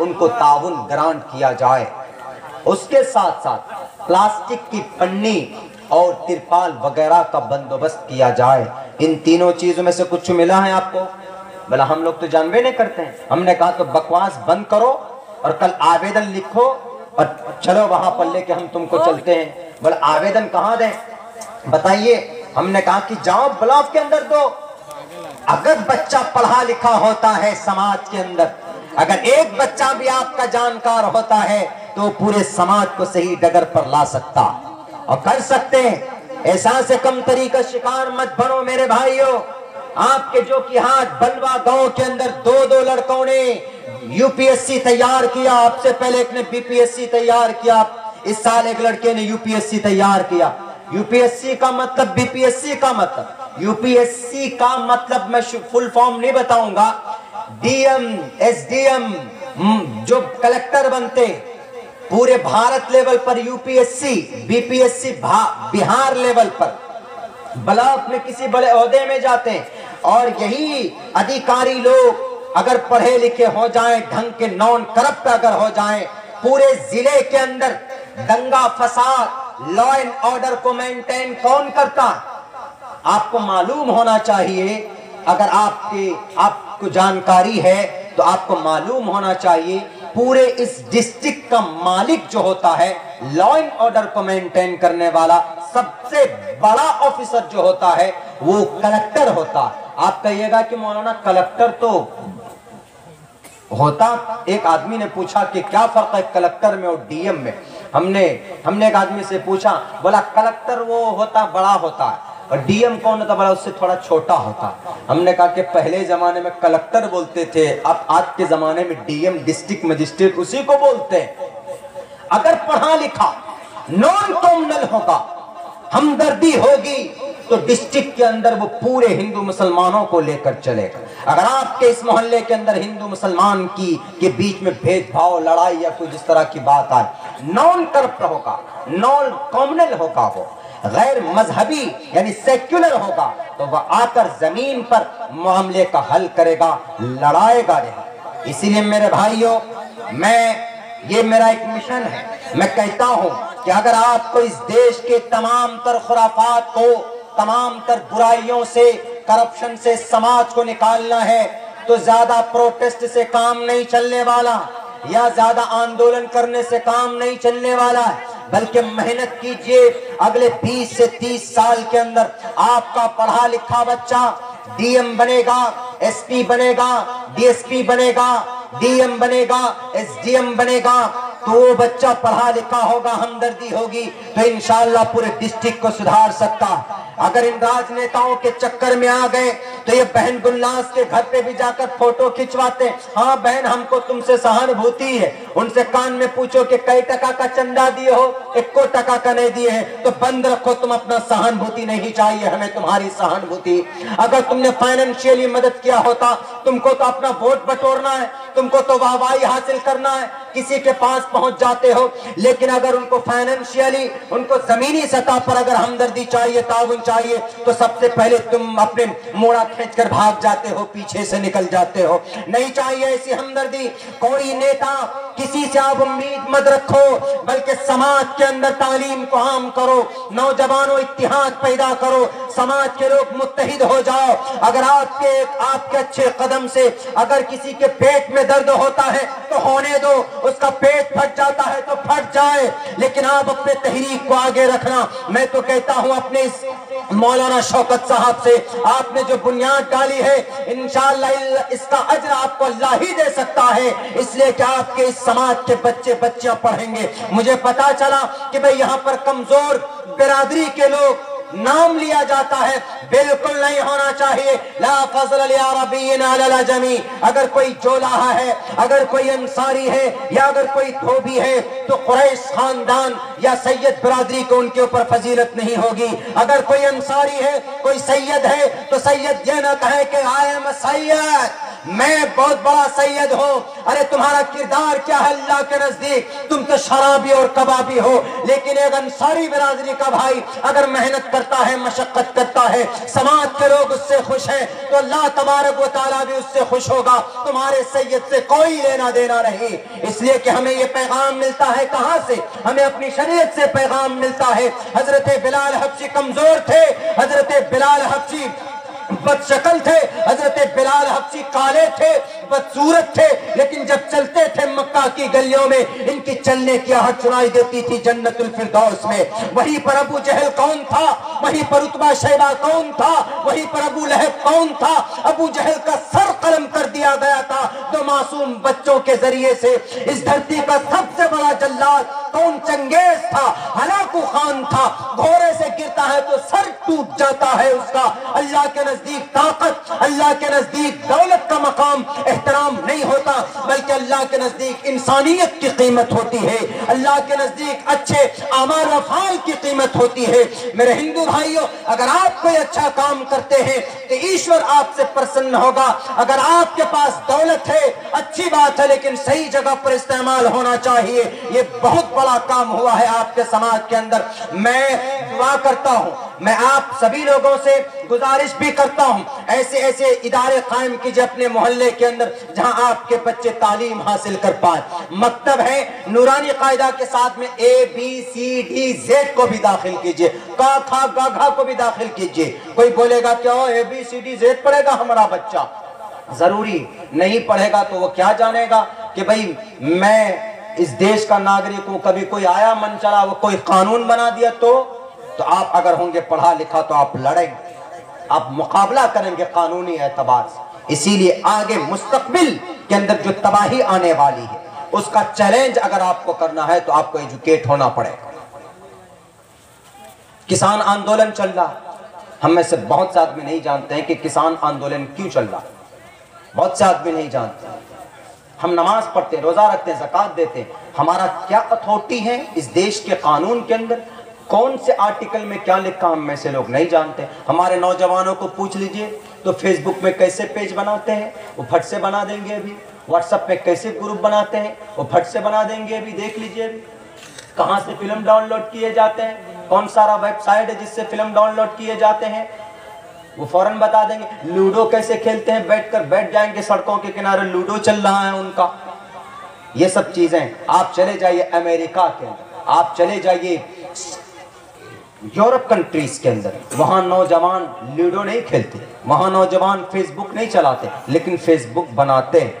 ان کو تعاون گرانٹ کیا جائے. اس کے ساتھ ساتھ پلاسٹک کی پنی اور ترپال وغیرہ کا بندوبست کیا جائے. ان تینوں چیزوں میں سے کچھ ملا ہے آپ کو؟ بلا ہم لوگ تو جانبے نہیں کرتے ہیں. ہم نے کہا تو بکواس بند کرو اور کل آویدن لکھو اور چلو وہاں پر لے کے ہم تم کو چلتے ہیں. بلا آویدن کہاں دیں بتائیے؟ ہم نے کہا کہ جاؤ بلاک کے اندر دو. اگر بچہ پڑھا لکھا ہوتا ہے سماج کے اندر، اگر ایک بچہ بھی آپ کا جانکار ہوتا ہے تو وہ پورے سماج کو صحیح ڈگر پر لا سکتا اور کر سکتے ہیں. احساس کمتری کا شکار مت بنو میرے بھائیوں. آپ کے جو کہ ہاتھ بلوا گاؤں کے اندر دو لڑکوں نے یو پی ایس سی تیار کیا، آپ سے پہلے ایک نے بی پی ایس سی تیار کیا، اس سال ایک لڑکے نے یو پی ایس سی تیار کیا. یو پی ایس سی کا مطلب، بی پی ایس سی کا مطلب، یو پی ایس سی کا مطلب میں فل فارم نہیں بتاؤں گا. D M, S D M جو کلیکٹر بنتے پورے بھارت لیول پر، U P S C, B P S C Bihar level پر، بلاک میں کسی بڑے عہدے میں جاتے ہیں. اور یہی ادھیکاری لوگ اگر پڑھے لکھے ہو جائیں، ڈھنگ کے نان کرپٹ اگر ہو جائیں، پورے ضلع کے اندر دنگا فساد، لا اینڈ آرڈر کو مینٹین کون کرتا؟ آپ کو معلوم ہونا چاہیے. اگر آپ کو جانکاری ہے تو آپ کو معلوم ہونا چاہیے پورے اس ڈسٹرکٹ کا مالک جو ہوتا ہے، لا اینڈ آرڈر کو مینٹین کرنے والا سب سے بڑا آفیسر جو ہوتا ہے وہ کلیکٹر ہوتا ہے. آپ کہیے گا کہ مولانا کلیکٹر تو ہوتا، ایک آدمی نے پوچھا کہ کیا فرق ہے کلیکٹر میں اور ڈی ایم میں؟ ہم نے ایک آدمی سے پوچھا، بولا کلیکٹر وہ ہوتا بڑا ہوتا ہے اور ڈی ایم کون ہوتا؟ بولا اس سے تھوڑا چھوٹا ہوتا. ہم نے کہا کہ پہلے زمانے میں کلیکٹر بولتے تھے، اب آج کے زمانے میں ڈی ایم، ڈسٹرکٹ مجسٹریٹ اسی کو بولتے ہیں. اگر پڑھا لکھا نان کامنل ہوگا، ہمدردی ہوگی تو ڈسٹرکٹ کے اندر وہ پورے ہندو مسلمانوں کو لے کر چلے گا. اگر آپ کے اس محلے کے اندر ہندو مسلمان کے بیچ میں بھید بھاؤ، لڑائی یا کوئی جس طرح کی بات آئے، نان کرپٹ ہوگا، نان کامنل ہوگا، وہ غیر مذہبی یعنی سیکولر ہوگا، تو وہ آ کر زمین پر معاملے کا حل کرے گا، لڑائے گا نہیں. اسی لیے میرے بھائیوں، یہ میرا ایک مشن ہے. میں کہتا ہوں کہ اگر آپ کو اس دیش کے تمام تر خرافات کو، تمام تر برائیوں سے، کرپشن سے سماج کو نکالنا ہے تو زیادہ پروٹیسٹ سے کام نہیں چلنے والا، یا زیادہ آندولن کرنے سے کام نہیں چلنے والا ہے، بلکہ محنت کیجئے. اگلے 20 سے 30 سال کے اندر آپ کا پڑھا لکھا بچہ ڈی ایم بنے گا، ایس پی بنے گا، ڈی ایس پی بنے گا، ڈی ایم بنے گا، ایس ڈی ایم بنے گا، تو وہ بچہ پڑھا لکھا ہوگا، ہمدردی ہوگی تو انشاءاللہ پورے ڈسٹرکٹ کو سدھار سکتا. اگر ان راجنیتاؤں کے چکر میں آ گئے تو یہ بہن گلناز کے گھر پہ بھی جا کر فوٹو کھچواتے، ہاں بہن ہم کو تم سے سہانبھوتی ہے. ان سے کان میں پوچھو کہ کئی ٹکا کا چندہ دیے ہو؟ 1 ٹکا کا نہیں دیے ہیں تو بند رکھو، تم اپنا سہانبھوتی نہیں چاہیے ہمیں تمہاری سہانبھوتی. اگر تم نے فائنینشیلی مدد کیا ہوتا، تم کو تو اپنا ووٹ بٹورنا ہے، تم کو تو واہوائی حاصل کرنا ہے، کسی کے پاس پہنچ جاتے ہو. لیکن اگر ان کو فائنینشیلی، ان کو زمینی سطح پر اگر ہمدردی چاہیے، تعاون چاہیے، تو سب سے پہلے تم اپنے موڑا کھینچ کر بھاگ جاتے ہو، پیچھے سے نکل جاتے ہو. نہیں چاہیے ایسی ہمدردی. کوئی نیتا کسی سے آپ امید مت رکھو، بلکہ سماج کے اندر تعلیم کو عام کرو، نوجوانوں اتحاد پیدا کرو، سماج کے لوگ متحد ہو جاؤ. اگر آپ کے اچھے قدم سے اگر کسی کے پیٹ میں درد ہوتا ہے تو ہونے دو، اس کا پیٹ پھٹ جاتا ہے تو پھٹ جائے، لیکن آپ اپنے تحریک کو آگے رکھنا. میں تو کہتا ہوں اپنے اس مولانا شوکت صاحب سے، آپ نے جو بنیاد ڈالی ہے انشاءاللہ اس کا اجر آپ کو اللہ ہی دے سکتا ہے، اس لیے کہ آپ کے اس سماج کے بچے بچیاں پڑھیں گے. مجھے پتا چلا کہ بھئی یہاں پر کمزور برادری کے لوگ نام لیا جاتا ہے، بالکل نہیں ہونا چاہیے. لا فضل لعربی علی العجمی. اگر کوئی جولاہا ہے، اگر کوئی انصاری ہے، یا اگر کوئی دھوبی ہے تو قریش خاندان یا سید برادری کو ان کے اوپر فضیلت نہیں ہوگی. اگر کوئی انصاری ہے، کوئی سید ہے، تو سید یہ نہ کہے کہ I am a سید، میں بہت بڑا سید ہوں، ارے تمہارا کردار کیا ہے اللہ کے نزدیک؟ تم تو شرابی اور کبابی ہو، لیکن ایک انصاری برادری کا بھائی اگر محنت کرتا ہے، مشقت کرتا ہے، سماج کے لوگ اس سے خوش ہیں تو اللہ تبارک و تعالیٰ بھی اس سے خوش ہوگا۔ تمہارے سید سے کوئی لینا دینا نہیں، اس لیے کہ ہمیں یہ پیغام ملتا ہے کہاں سے؟ ہمیں اپنی شریعت سے پیغام ملتا ہے۔ حضرت بلال حبشی کمزور تھے، حضرت بلال حبشی بد شکل تھے، حضرت بلال حبشی کالے تھے، بدصورت تھے، لیکن جب چلتے تھے مکہ کی گلیوں میں ان کی چلنے کی آہٹ سنائی دیتی تھی جنت الفردوس میں۔ وہیں پر ابو جہل کون تھا؟ وہیں پر عتبہ شیبہ کون تھا؟ وہیں پر ابو لہب کون تھا؟ ابو جہل کا سر قلم کر دیا گیا تھا دو معصوم بچوں کے ذریعے سے۔ اس دھرتی کا سب سے بڑا جلاد کون؟ چنگیز تھا، ہلاکو خان تھا، گھوڑے سے گرتا ہے تو سر ٹوٹ جاتا ہے اس کا۔ اللہ کے نزدیک طاقت، اللہ کے نزدیک دولت کا مقام احترام نہیں ہوتا، بلکہ اللہ کے نزدیک انسانیت کی قیمت ہوتی ہے، اللہ کے نزدیک اچھے اعمال و افعال کی قیمت ہوتی ہے۔ میرے ہندو بھائیوں، اگر آپ کوئی اچھا کام کرتے ہیں تو ایشور آپ سے پرسن ہوگا۔ اگر آپ کے پاس دولت ہے اچھی بات ہے، لیکن صحیح جگہ پر استعمال ہونا چاہیے۔ یہ بہت بڑا کام ہوا ہے آپ کے سماج کے اندر۔ میں دعا کرتا ہوں، میں آپ سبھی لوگوں سے گزارش بھی کرتا ہوں، ایسے ایسے ادارے قائم کیجئے اپنے محلے کے اندر جہاں آپ کے بچے تعلیم حاصل کر پائیں۔ مکتب ہے نورانی قاعدہ کے ساتھ میں ABCD کو بھی داخل کیجئے، کا کھا گا گھا کو بھی داخل کیجئے۔ کوئی بولے گا کیا ABCD پڑھے گا ہمارا بچہ؟ ضروری نہیں پڑھے گا تو وہ کیا جانے گا کہ بھئی میں اس دیش کا ناگرک ہوں، کبھی کوئی آیا من چلا وہ کوئی قانون بنا دیا تو آپ اگر ہوں گے پڑھا لکھا تو آپ لڑیں گے، آپ مقابلہ کریں گے قانونی اعتبار سے۔ اسی لیے آگے مستقبل کے اندر جو تباہی آنے والی ہے اس کا چیلنج اگر آپ کو کرنا ہے تو آپ کو ایجوکیٹ ہونا پڑے گا۔ کسان آندولن چل رہا، ہم میں سے بہت سے آدمی نہیں جانتے ہیں کہ کسان آندولن کیوں چل رہا، بہت سے آدمی نہیں جانتے۔ ہم نماز پڑھتے ہیں، روزہ رکھتے ہیں، زکوٰۃ دیتے ہیں، ہمارا کیا اتھارٹی ہے اس دیش کے قانون کے اندر؟ کون سے آرٹیکل میں کیا لکھا ہم میں سے لوگ نہیں جانتے۔ ہمارے نوجوانوں کو پوچھ لیجئے تو فیس بک میں کیسے پیج بناتے ہیں وہ پھٹ سے بنا دیں گے ابھی، واٹس ایپ پہ کیسے گروپ بناتے ہیں وہ پھٹ سے بنا دیں گے ابھی، دیکھ لیجئے ابھی کہاں سے فلم ڈاؤن لوڈ کیے جاتے ہیں، کون سارا ویب سائٹ ہے جس سے فلم ڈاؤن لوڈ کیے جاتے ہیں وہ فوراً بتا دیں گے۔ لوڈو کیسے کھیلتے ہیں، بیٹھ جائیں گے سڑکوں کے کنارے، لوڈو چل رہا ہے ان کا۔ یہ سب چیزیں آپ چلے جائیے امریکہ کے اندر، آپ چلے جائیے یورپ کنٹریز کے اندر، وہاں نوجوان لوڈو نہیں کھیلتے، وہاں نوجوان فیس بک نہیں چلاتے، لیکن فیس بک بناتے ہیں۔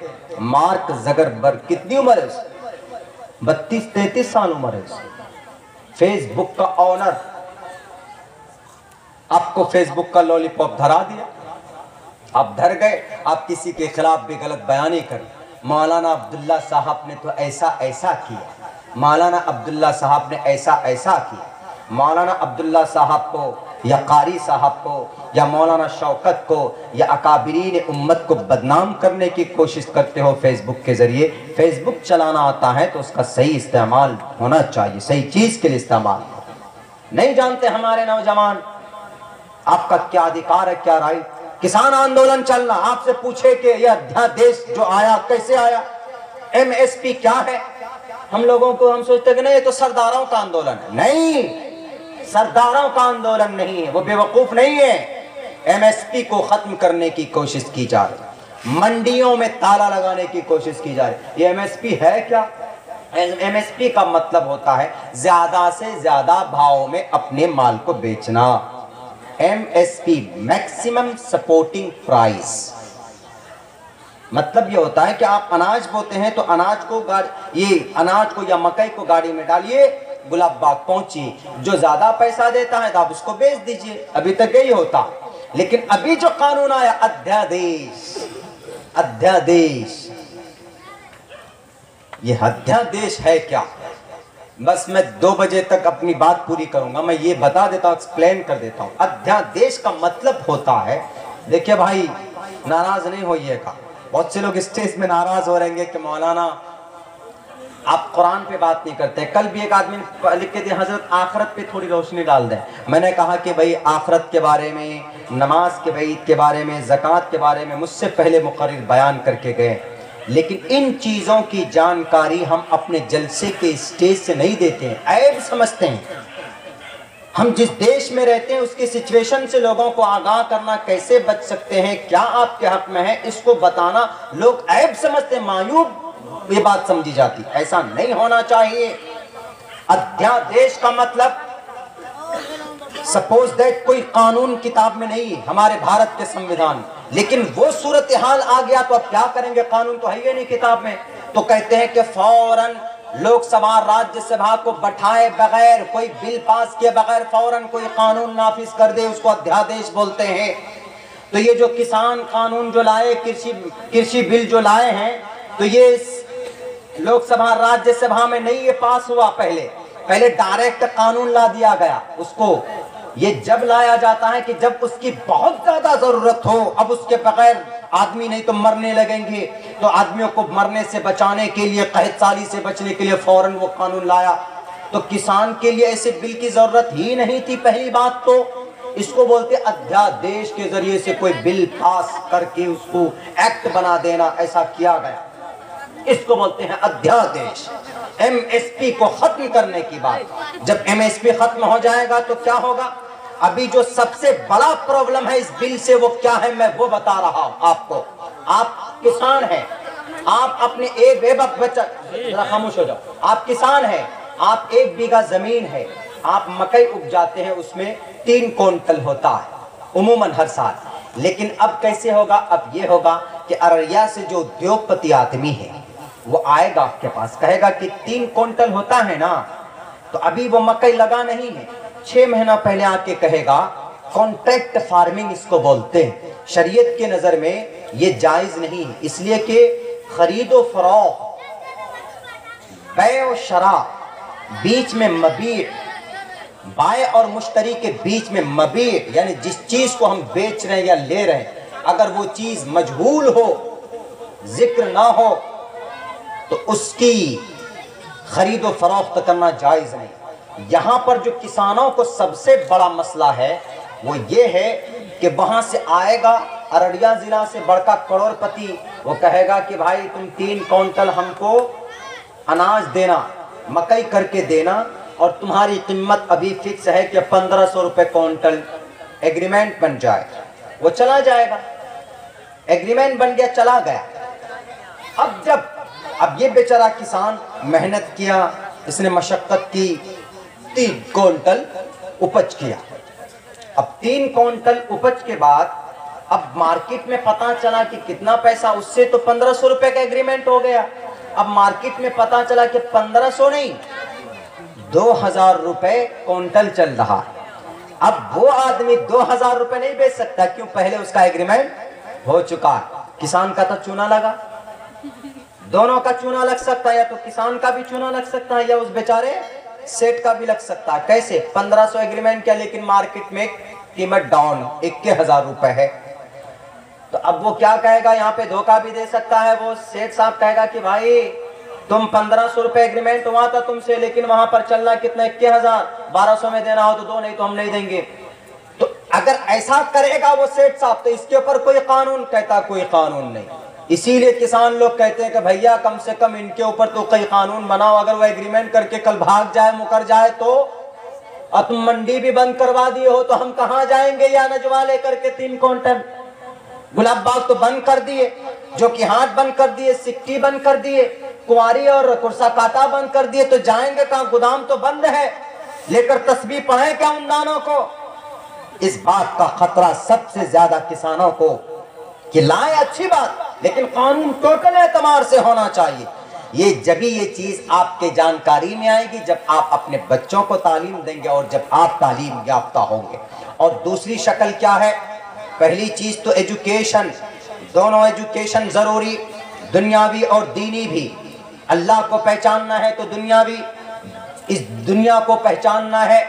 مارک زکربرگ کتنی عمر ہے اس؟ 32-33 سال عمر ہے اس۔ فیس بک کا آنر آپ کو فیس بک کا لولی پاپ دھرا دیا، آپ دھر گئے، آپ کسی کے خلاف بھی غلط بیانی کر۔ مولانا عبداللہ صاحب نے تو ایسا ایسا کیا، مولانا عبداللہ صاحب نے ایسا ایسا کیا۔ مولانا عبداللہ صاحب کو یا قاری صاحب کو یا مولانا شوکت کو یا اکابرین امت کو بدنام کرنے کی کوشش کرتے ہو فیس بک کے ذریعے۔ فیس بک چلانا آتا ہے تو اس کا صحیح استعمال ہونا چاہیے، صحیح چیز کے لیے استعمال۔ نہیں جانتے ہمارے نوجوان آپ کا کیا ادھیکار ہے، کیا رائٹ۔ کسان آندولن چلنا، آپ سے پوچھے کہ یہ ادھیادیش جو آیا کیسے آیا، MSP کیا ہے؟ ہم لوگوں کو ہم سوچتے کہ نہیں یہ تو سرداروں کا آندولن ہے۔ نہیں، سرداروں کا آندولن نہیں ہے، وہ بے وقوف نہیں ہے۔ MSP کو ختم کرنے کی کوشش کی جا رہی، منڈیوں میں تالا لگانے کی کوشش کی جا رہی۔ یہ MSP ہے کیا؟ MSP کا مطلب ہوتا ہے زیادہ سے زیادہ بھاؤ میں اپنے مال کو بیچنا۔ MSP میکسیمم سپورٹنگ پرائس، مطلب یہ ہوتا ہے کہ آپ اناج بوتے ہیں تو اناج کو یا مکئی کو گاڑی میں ڈالیے، گلاب باغ پہنچیے، جو زیادہ پیسہ دیتا ہے تو آپ اس کو بیچ دیجئے۔ ابھی تک یہی ہوتا، لیکن ابھی جو قانون آیا ادھیادیش، یہ ادھیادیش ہے کیا؟ بس میں 2 بجے تک اپنی بات پوری کروں گا، میں یہ بتا دیتا ہوں، ایکسپلین کر دیتا ہوں۔ ادھیادیش کا مطلب ہوتا ہے، دیکھیں بھائی ناراض نہیں ہوئیے گا، بہت سے لوگ اسٹیج میں ناراض ہو رہیں گے کہ مولانا آپ قرآن پہ بات نہیں کرتے. کل بھی ایک آدمی نے لکھ کے دیا حضرت آخرت پہ تھوڑی روشنی ڈال دیں. میں نے کہا کہ بھائی آخرت کے بارے میں، نماز کے وعید کے بارے میں، زکوٰۃ کے بارے میں مجھ سے پہلے مقرر بیان کر کے گئے، لیکن ان چیزوں کی جانکاری ہم اپنے جلسے کے اسٹیج سے نہیں دیتے ہیں، عیب سمجھتے ہیں. ہم جس دیش میں رہتے ہیں اس کی سچویشن سے لوگوں کو آگاہ کرنا، کیسے بچ سکتے ہیں، کیا آپ کے حق میں ہے، اس کو بتانا لوگ عیب سمجھتے ہیں، معیوب یہ بات سمجھی جاتی. ایسا نہیں ہونا چاہیے. ادھیادیش کا مطلب سپوز دیٹ کوئی قانون کتاب میں نہیں ہے ہمارے بھارت کے سنویدھان، لیکن وہ صورتحال آ گیا تو اب کیا کریں گے؟ قانون تو ہے ہی نہیں کتاب میں. تو کہتے ہیں کہ فوراً لوک سبھا راجیہ سبھا کو بٹھائے بغیر، کوئی بل پاس کیے بغیر فوراً کوئی قانون نافذ کر دے، اس کو ادھیادیش بولتے ہیں. تو یہ جو کسان قانون جو لائے، کرشی بل جو لائے ہیں، تو یہ لوک سبھا راجیہ سبھا میں نہیں یہ پاس ہوا. پہلے ڈائریکٹ قانون لا دیا گیا. اس کو یہ جب لایا جاتا ہے کہ جب اس کی بہت زیادہ ضرورت ہو، اب اس کے بغیر آدمی نہیں تو مرنے لگیں گے، تو آدمیوں کو مرنے سے بچانے کے لیے، قحط سالی سے بچنے کے لیے فوراً وہ قانون لایا. تو کسان کے لیے ایسے بل کی ضرورت ہی نہیں تھی. پہلی بات تو اس کو بولتے ادھیادیش کے ذریعے سے کوئی بل پاس کر کے اس کو ایکٹ بنا دینا، ایسا کیا گیا. اس کو بولتے ہیں ادھیادیش. ایم ایس پی کو ختم کرنے کی بات. جب ایم ایس پی ختم ہو جائے گا تو کیا ہوگا؟ ابھی جو سب سے بڑا پرابلم ہے اس بل سے وہ کیا ہے، میں وہ بتا رہا ہوں آپ کو. آپ کسان ہیں، آپ اپنے ایک بچہ ذرا خاموش ہو جاؤ. آپ کسان ہیں، آپ 1 بیگھہ زمین ہے، آپ مکئی اگجاتے ہیں، اس میں 3 کونٹل ہوتا ہے عموماً ہر سال. لیکن اب کیسے ہوگا؟ اب یہ ہوگا کہ ارریا سے جو ادیوگپتی آدمی ہے وہ آئے گا آپ کے پاس، کہے گا کہ 3 کونٹل ہوتا ہے نا، تو ابھی وہ مکئی لگا نہیں ہے، 6 مہینہ پہلے آ کے کہے گا. کانٹریکٹ فارمنگ اس کو بولتے ہیں. شریعت کے نظر میں یہ جائز نہیں ہے، اس لیے کہ خرید و فروخت، بیع و شراء، بیچ میں مبیع، بائع اور مشتری کے بیچ میں مبیع، یعنی جس چیز کو ہم بیچ رہے ہیں یا لے رہے ہیں، اگر وہ چیز مجہول ہو، ذکر نہ ہو، تو اس کی خرید و فروخت کرنا جائز نہیں. یہاں پر جو کسانوں کو سب سے بڑا مسئلہ ہے وہ یہ ہے کہ وہاں سے آئے گا ارریا ضلع سے بڑکا کروڑ پتی، وہ کہے گا کہ بھائی تم 3 کونٹل ہم کو اناج دینا، مکئی کر کے دینا، اور تمہاری قیمت ابھی فکس ہے کہ 1500 روپے کونٹل. ایگریمنٹ بن جائے، وہ چلا جائے گا. ایگریمنٹ بن گیا، چلا گیا. اب یہ بیچارہ کسان محنت کیا، اس نے مشقت کی، 3 کونٹل اپج کیا. اب 3 کونٹل اپج کے بعد اب مارکیٹ میں پتا چلا کہ کتنا پیسہ، اس سے تو 1500 روپے کا ایگریمنٹ ہو گیا. اب مارکیٹ میں پتا چلا کہ 1500 نہیں، 2000 روپے کونٹل چل رہا. اب وہ آدمی 2000 روپے نہیں بیچ سکتا، کیوں؟ پہلے اس کا ایگریمنٹ ہو چکا. کسان کا تو چونا لگا، دونوں کا چونا لگ سکتا ہے، یا تو کسان کا بھی چونا لگ سکتا ہے یا اس بیچارے سیٹ کا بھی لگ سکتا ہے. کیسے؟ 1500 ایگریمنٹ کیا، لیکن مارکیٹ میں قیمت ڈاؤن 21,000 روپے ہے. تو اب وہ کیا کہے گا؟ یہاں پہ دھوکہ بھی دے سکتا ہے. وہ سیٹ صاحب کہے گا کہ بھائی تم 1500 روپے ایگریمنٹ ہوا تھا تم سے، لیکن وہاں پر چلنا کتنا، 21,000، 1200 میں دینا ہو تو دو، نہیں تو ہم نہیں دیں گے. تو اگر ایسا کرے گا وہ سیٹ صاحب تو اس کے اوپر کوئی قانون، کہتا کوئی قانون نہیں. اسی لیے کسان لوگ کہتے ہیں کہ بھیا کم سے کم ان کے اوپر تو کوئی قانون بناؤ. اگر وہ ایگریمنٹ کر کے کل بھاگ جائے، مکر جائے تو، اور تم منڈی بھی بند کروا دیے ہو تو ہم کہاں جائیں گے؟ یا نجوا لے کر کے 3 کونٹل. گلاب باغ تو بند کر دیے، جو کہ ہاتھ بند کر دیے، سکٹی بند کر دیے، کنواری اور کرسا کاٹا بند کر دیے، تو جائیں گے کہاں؟ گودام تو بند ہے، لے کر تسبیح پڑھیں کیا ان دانوں کو؟ اس بات کا خطرہ سب سے زیادہ کسانوں کو کہ لائے اچھی بات، لیکن قانون ٹوٹل اعتبار سے ہونا چاہیے. جبھی یہ چیز آپ کے جانکاری میں آئے گی جب آپ اپنے بچوں کو تعلیم دیں گے اور جب آپ تعلیم یافتہ ہوں گے. اور دوسری شکل کیا ہے؟ پہلی چیز تو ایجوکیشن، دونوں ایجوکیشن ضروری، دنیاوی اور دینی بھی. اللہ کو پہچاننا ہے تو دنیاوی، اس دنیا کو پہچاننا ہے،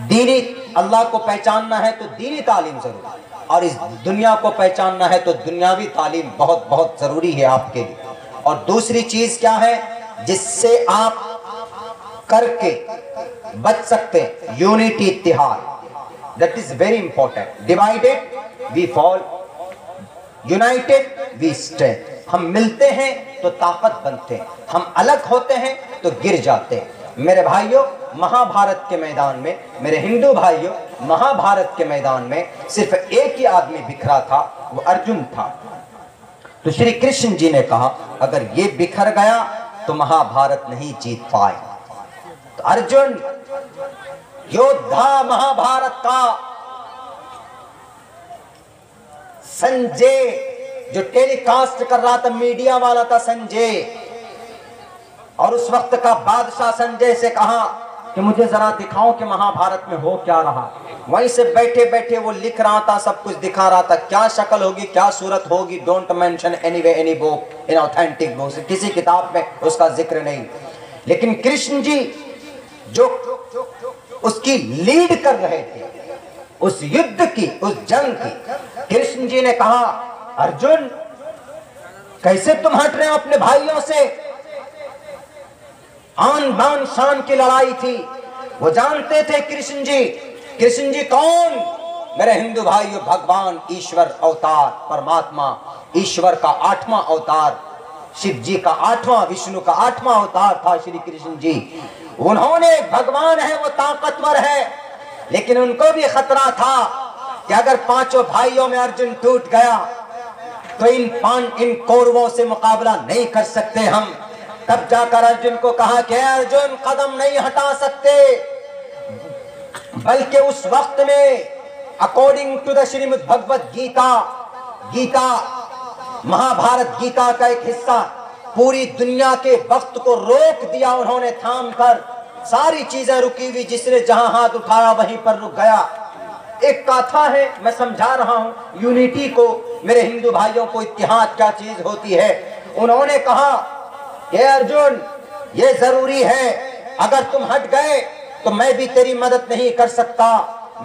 دینی، اللہ کو پہچاننا ہے تو دینی تعلیم ضروری، اور اس دنیا کو پہچاننا ہے تو دنیاوی تعلیم بہت بہت ضروری ہے آپ کے لیے. اور دوسری چیز کیا ہے؟ جس سے آپ کر کے بچ سکتے ہیں، یونٹی، اتحاد. That is very important. Divided we fall, united we stand. ہم ملتے ہیں تو طاقت بنتے ہیں، ہم الگ ہوتے ہیں تو گر جاتے ہیں. میرے بھائیوں، مہا بھارت کے میدان میں، میرے ہندو بھائیوں، مہا بھارت کے میدان میں صرف ایک ہی آدمی بکھرا تھا، وہ ارجن تھا. تو شری کرشن جی نے کہا اگر یہ بکھر گیا تو مہا بھارت نہیں جیت پائے. تو ارجن یودھا مہا بھارت کا، سنجے جو ٹیلی کاسٹ کر رہا تھا، میڈیا والا تھا سنجے، اور اس وقت کا بادشاہ سنجے سے کہا کہ مجھے ذرا دکھاؤ کہ مہا بھارت میں ہو کیا رہا. وہیں سے بیٹھے بیٹھے وہ لکھ رہا تھا، سب کچھ دکھا رہا تھا، کیا شکل ہوگی، کیا صورت ہوگی. Don't mention any way any book in authentic books, کسی کتاب میں اس کا ذکر نہیں. لیکن کرشن جی جو اس کی لیڈ کر رہے تھے، اس یدھ کی، اس جنگ کی، کرشن جی نے کہا ارجن کیسے تم ہٹ رہے ہو اپنے بھائیوں سے؟ آن بان شان کی لڑائی تھی. وہ جانتے تھے کرشن جی کون؟ میرے ہندو بھائیوں، بھگوان ایشور اوتار، پرماتما ایشور کا 8واں اوتار، شیو جی کا 8واں، وشنو کا 8واں اوتار تھا شری کرشن جی. انہوں نے بھگوان ہے، وہ طاقتور ہے، لیکن ان کو بھی خطرہ تھا کہ اگر 5 بھائیوں میں ارجن ٹوٹ گیا تو ان کوروں سے مقابلہ نہیں کر سکتے ہم. تب جا کر ارجن کو کہا کہ ارجن قدم نہیں ہٹا سکتے، بلکہ اس وقت میں according to the Shrimad Bhagavad Gita Mahabharat Gita کا ایک حصہ، پوری دنیا کے وقت کو روک دیا انہوں نے، تھام کر ساری چیزیں رکی ہوئی، جس نے جہاں ہاتھ اٹھایا وہیں پر رک گیا. ایک کاتھا ہے، میں سمجھا رہا ہوں یونٹی کو، میرے ہندو بھائیوں کو، اتحاد کیا چیز ہوتی ہے. انہوں نے کہا کہ ارجن یہ ضروری ہے، اگر تم ہٹ گئے تو میں بھی تیری مدد نہیں کر سکتا.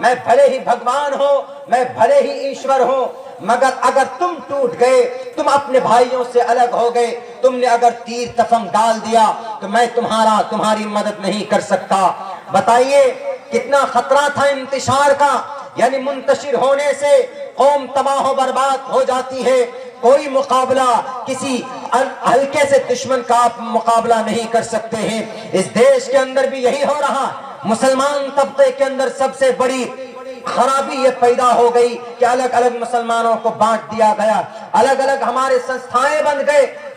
میں بھلے ہی بھگوان ہوں، میں بھلے ہی ایشور ہوں، مگر اگر تم ٹوٹ گئے، تم اپنے بھائیوں سے الگ ہو گئے، تم نے اگر تیر تفنگ ڈال دیا تو میں تمہاری مدد نہیں کر سکتا. بتائیے کتنا خطرہ تھا انتشار کا، یعنی منتشر ہونے سے قوم تباہ و برباد ہو جاتی ہے. کوئی مقابلہ کسی ہلکے سے دشمن کا آپ مقابلہ نہیں کر سکتے ہیں. اس دیش کے اندر بھی یہی ہو رہا. مسلمان طبقے کے اندر سب سے بڑی خرابی یہ پیدا ہو گئی کہ الگ الگ مسلمانوں کو بانٹ دیا گیا، الگ الگ ہمارے سنستھائیں بن گئے.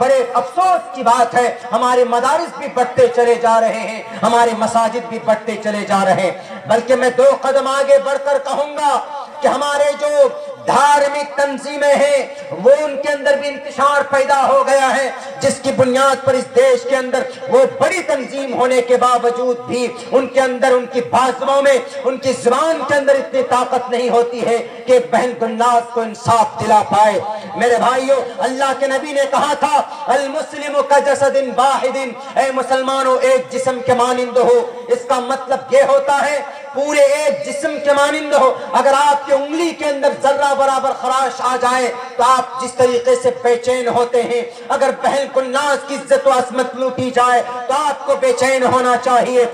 بڑے افسوس کی بات ہے، ہمارے مدارس بھی بڑھتے چلے جا رہے ہیں، ہمارے مساجد بھی بڑھتے چلے جا رہے ہیں. بلکہ میں 2 قدم آگے بڑھ کر کہوں گا کہ ہمارے جو دھارمک تنظیمیں ہیں وہ ان کے اندر بھی انتشار پیدا ہو گیا ہے، جس کی بنیاد پر اس دیش کے اندر وہ بڑی تنظیم ہونے کے باوجود بھی ان کے اندر، ان کی بازوؤں میں، ان کی زبان کے اندر اتنی طاقت نہیں ہوتی ہے کہ بہن گلناز کو انصاف دلا پائے. میرے بھائیوں، اللہ کے نبی نے کہا تھا المسلم کجسد واحد، اے مسلمانوں ایک جسم کے مانند ہو. اس کا مطلب یہ ہوتا ہے پورے ایک جسم کے مانند ہو. اگر آپ کی انگلی کے اندر ذرہ برابر خراش آ جائے تو آپ جس طریقے سے بے چین ہوتے ہیں، اگر بہن گلناز کی عزت و عصمت لوٹی جائے تو آپ کو بے چین ہونا چاہیے.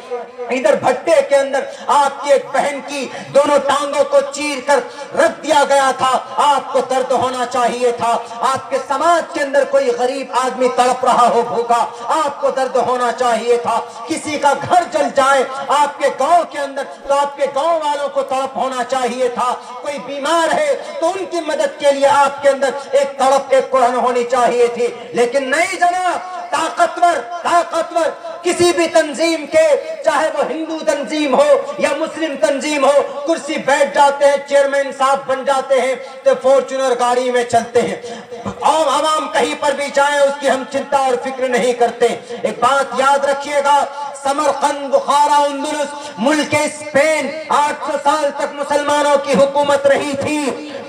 ادھر بھٹے کے اندر آپ کی ایک بہن کی دونوں ٹانگوں کو چیر کر رکھ دیا گیا تھا، آپ کو درد ہونا چاہیے تھا. آپ کے سماج کے اندر کوئی غریب آدمی تڑپ رہا ہو بھوکا، آپ کو درد ہونا چاہیے تھا. کسی کا گھر جل جائے آپ کے گاؤں کے اندر تو آپ کے گاؤں والوں کو تڑپ ہونا چاہیے تھا. کوئی بیمار ہے تو ان کی مدد کے لیے آپ کے اندر ایک تڑپ، ایک قرآن ہونی چاہیے تھی. لیکن نہیں جناب، طاقتور کسی بھی تنظیم کے، چاہے وہ ہندو تنظیم ہو یا مسلم تنظیم ہو، کرسی بیٹھ جاتے ہیں، چیئرمین صاحب بن جاتے ہیں تو فارچونر گاڑی میں چلتے ہیں. عوام کہیں پر بھی جائیں اس کی ہم چنتا اور فکر نہیں کرتے. ایک بات یاد رکھیے گا، سمرقند، بخارا، اندلس، ملک اسپین 800 سال تک مسلمانوں کی حکومت رہی تھی.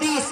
30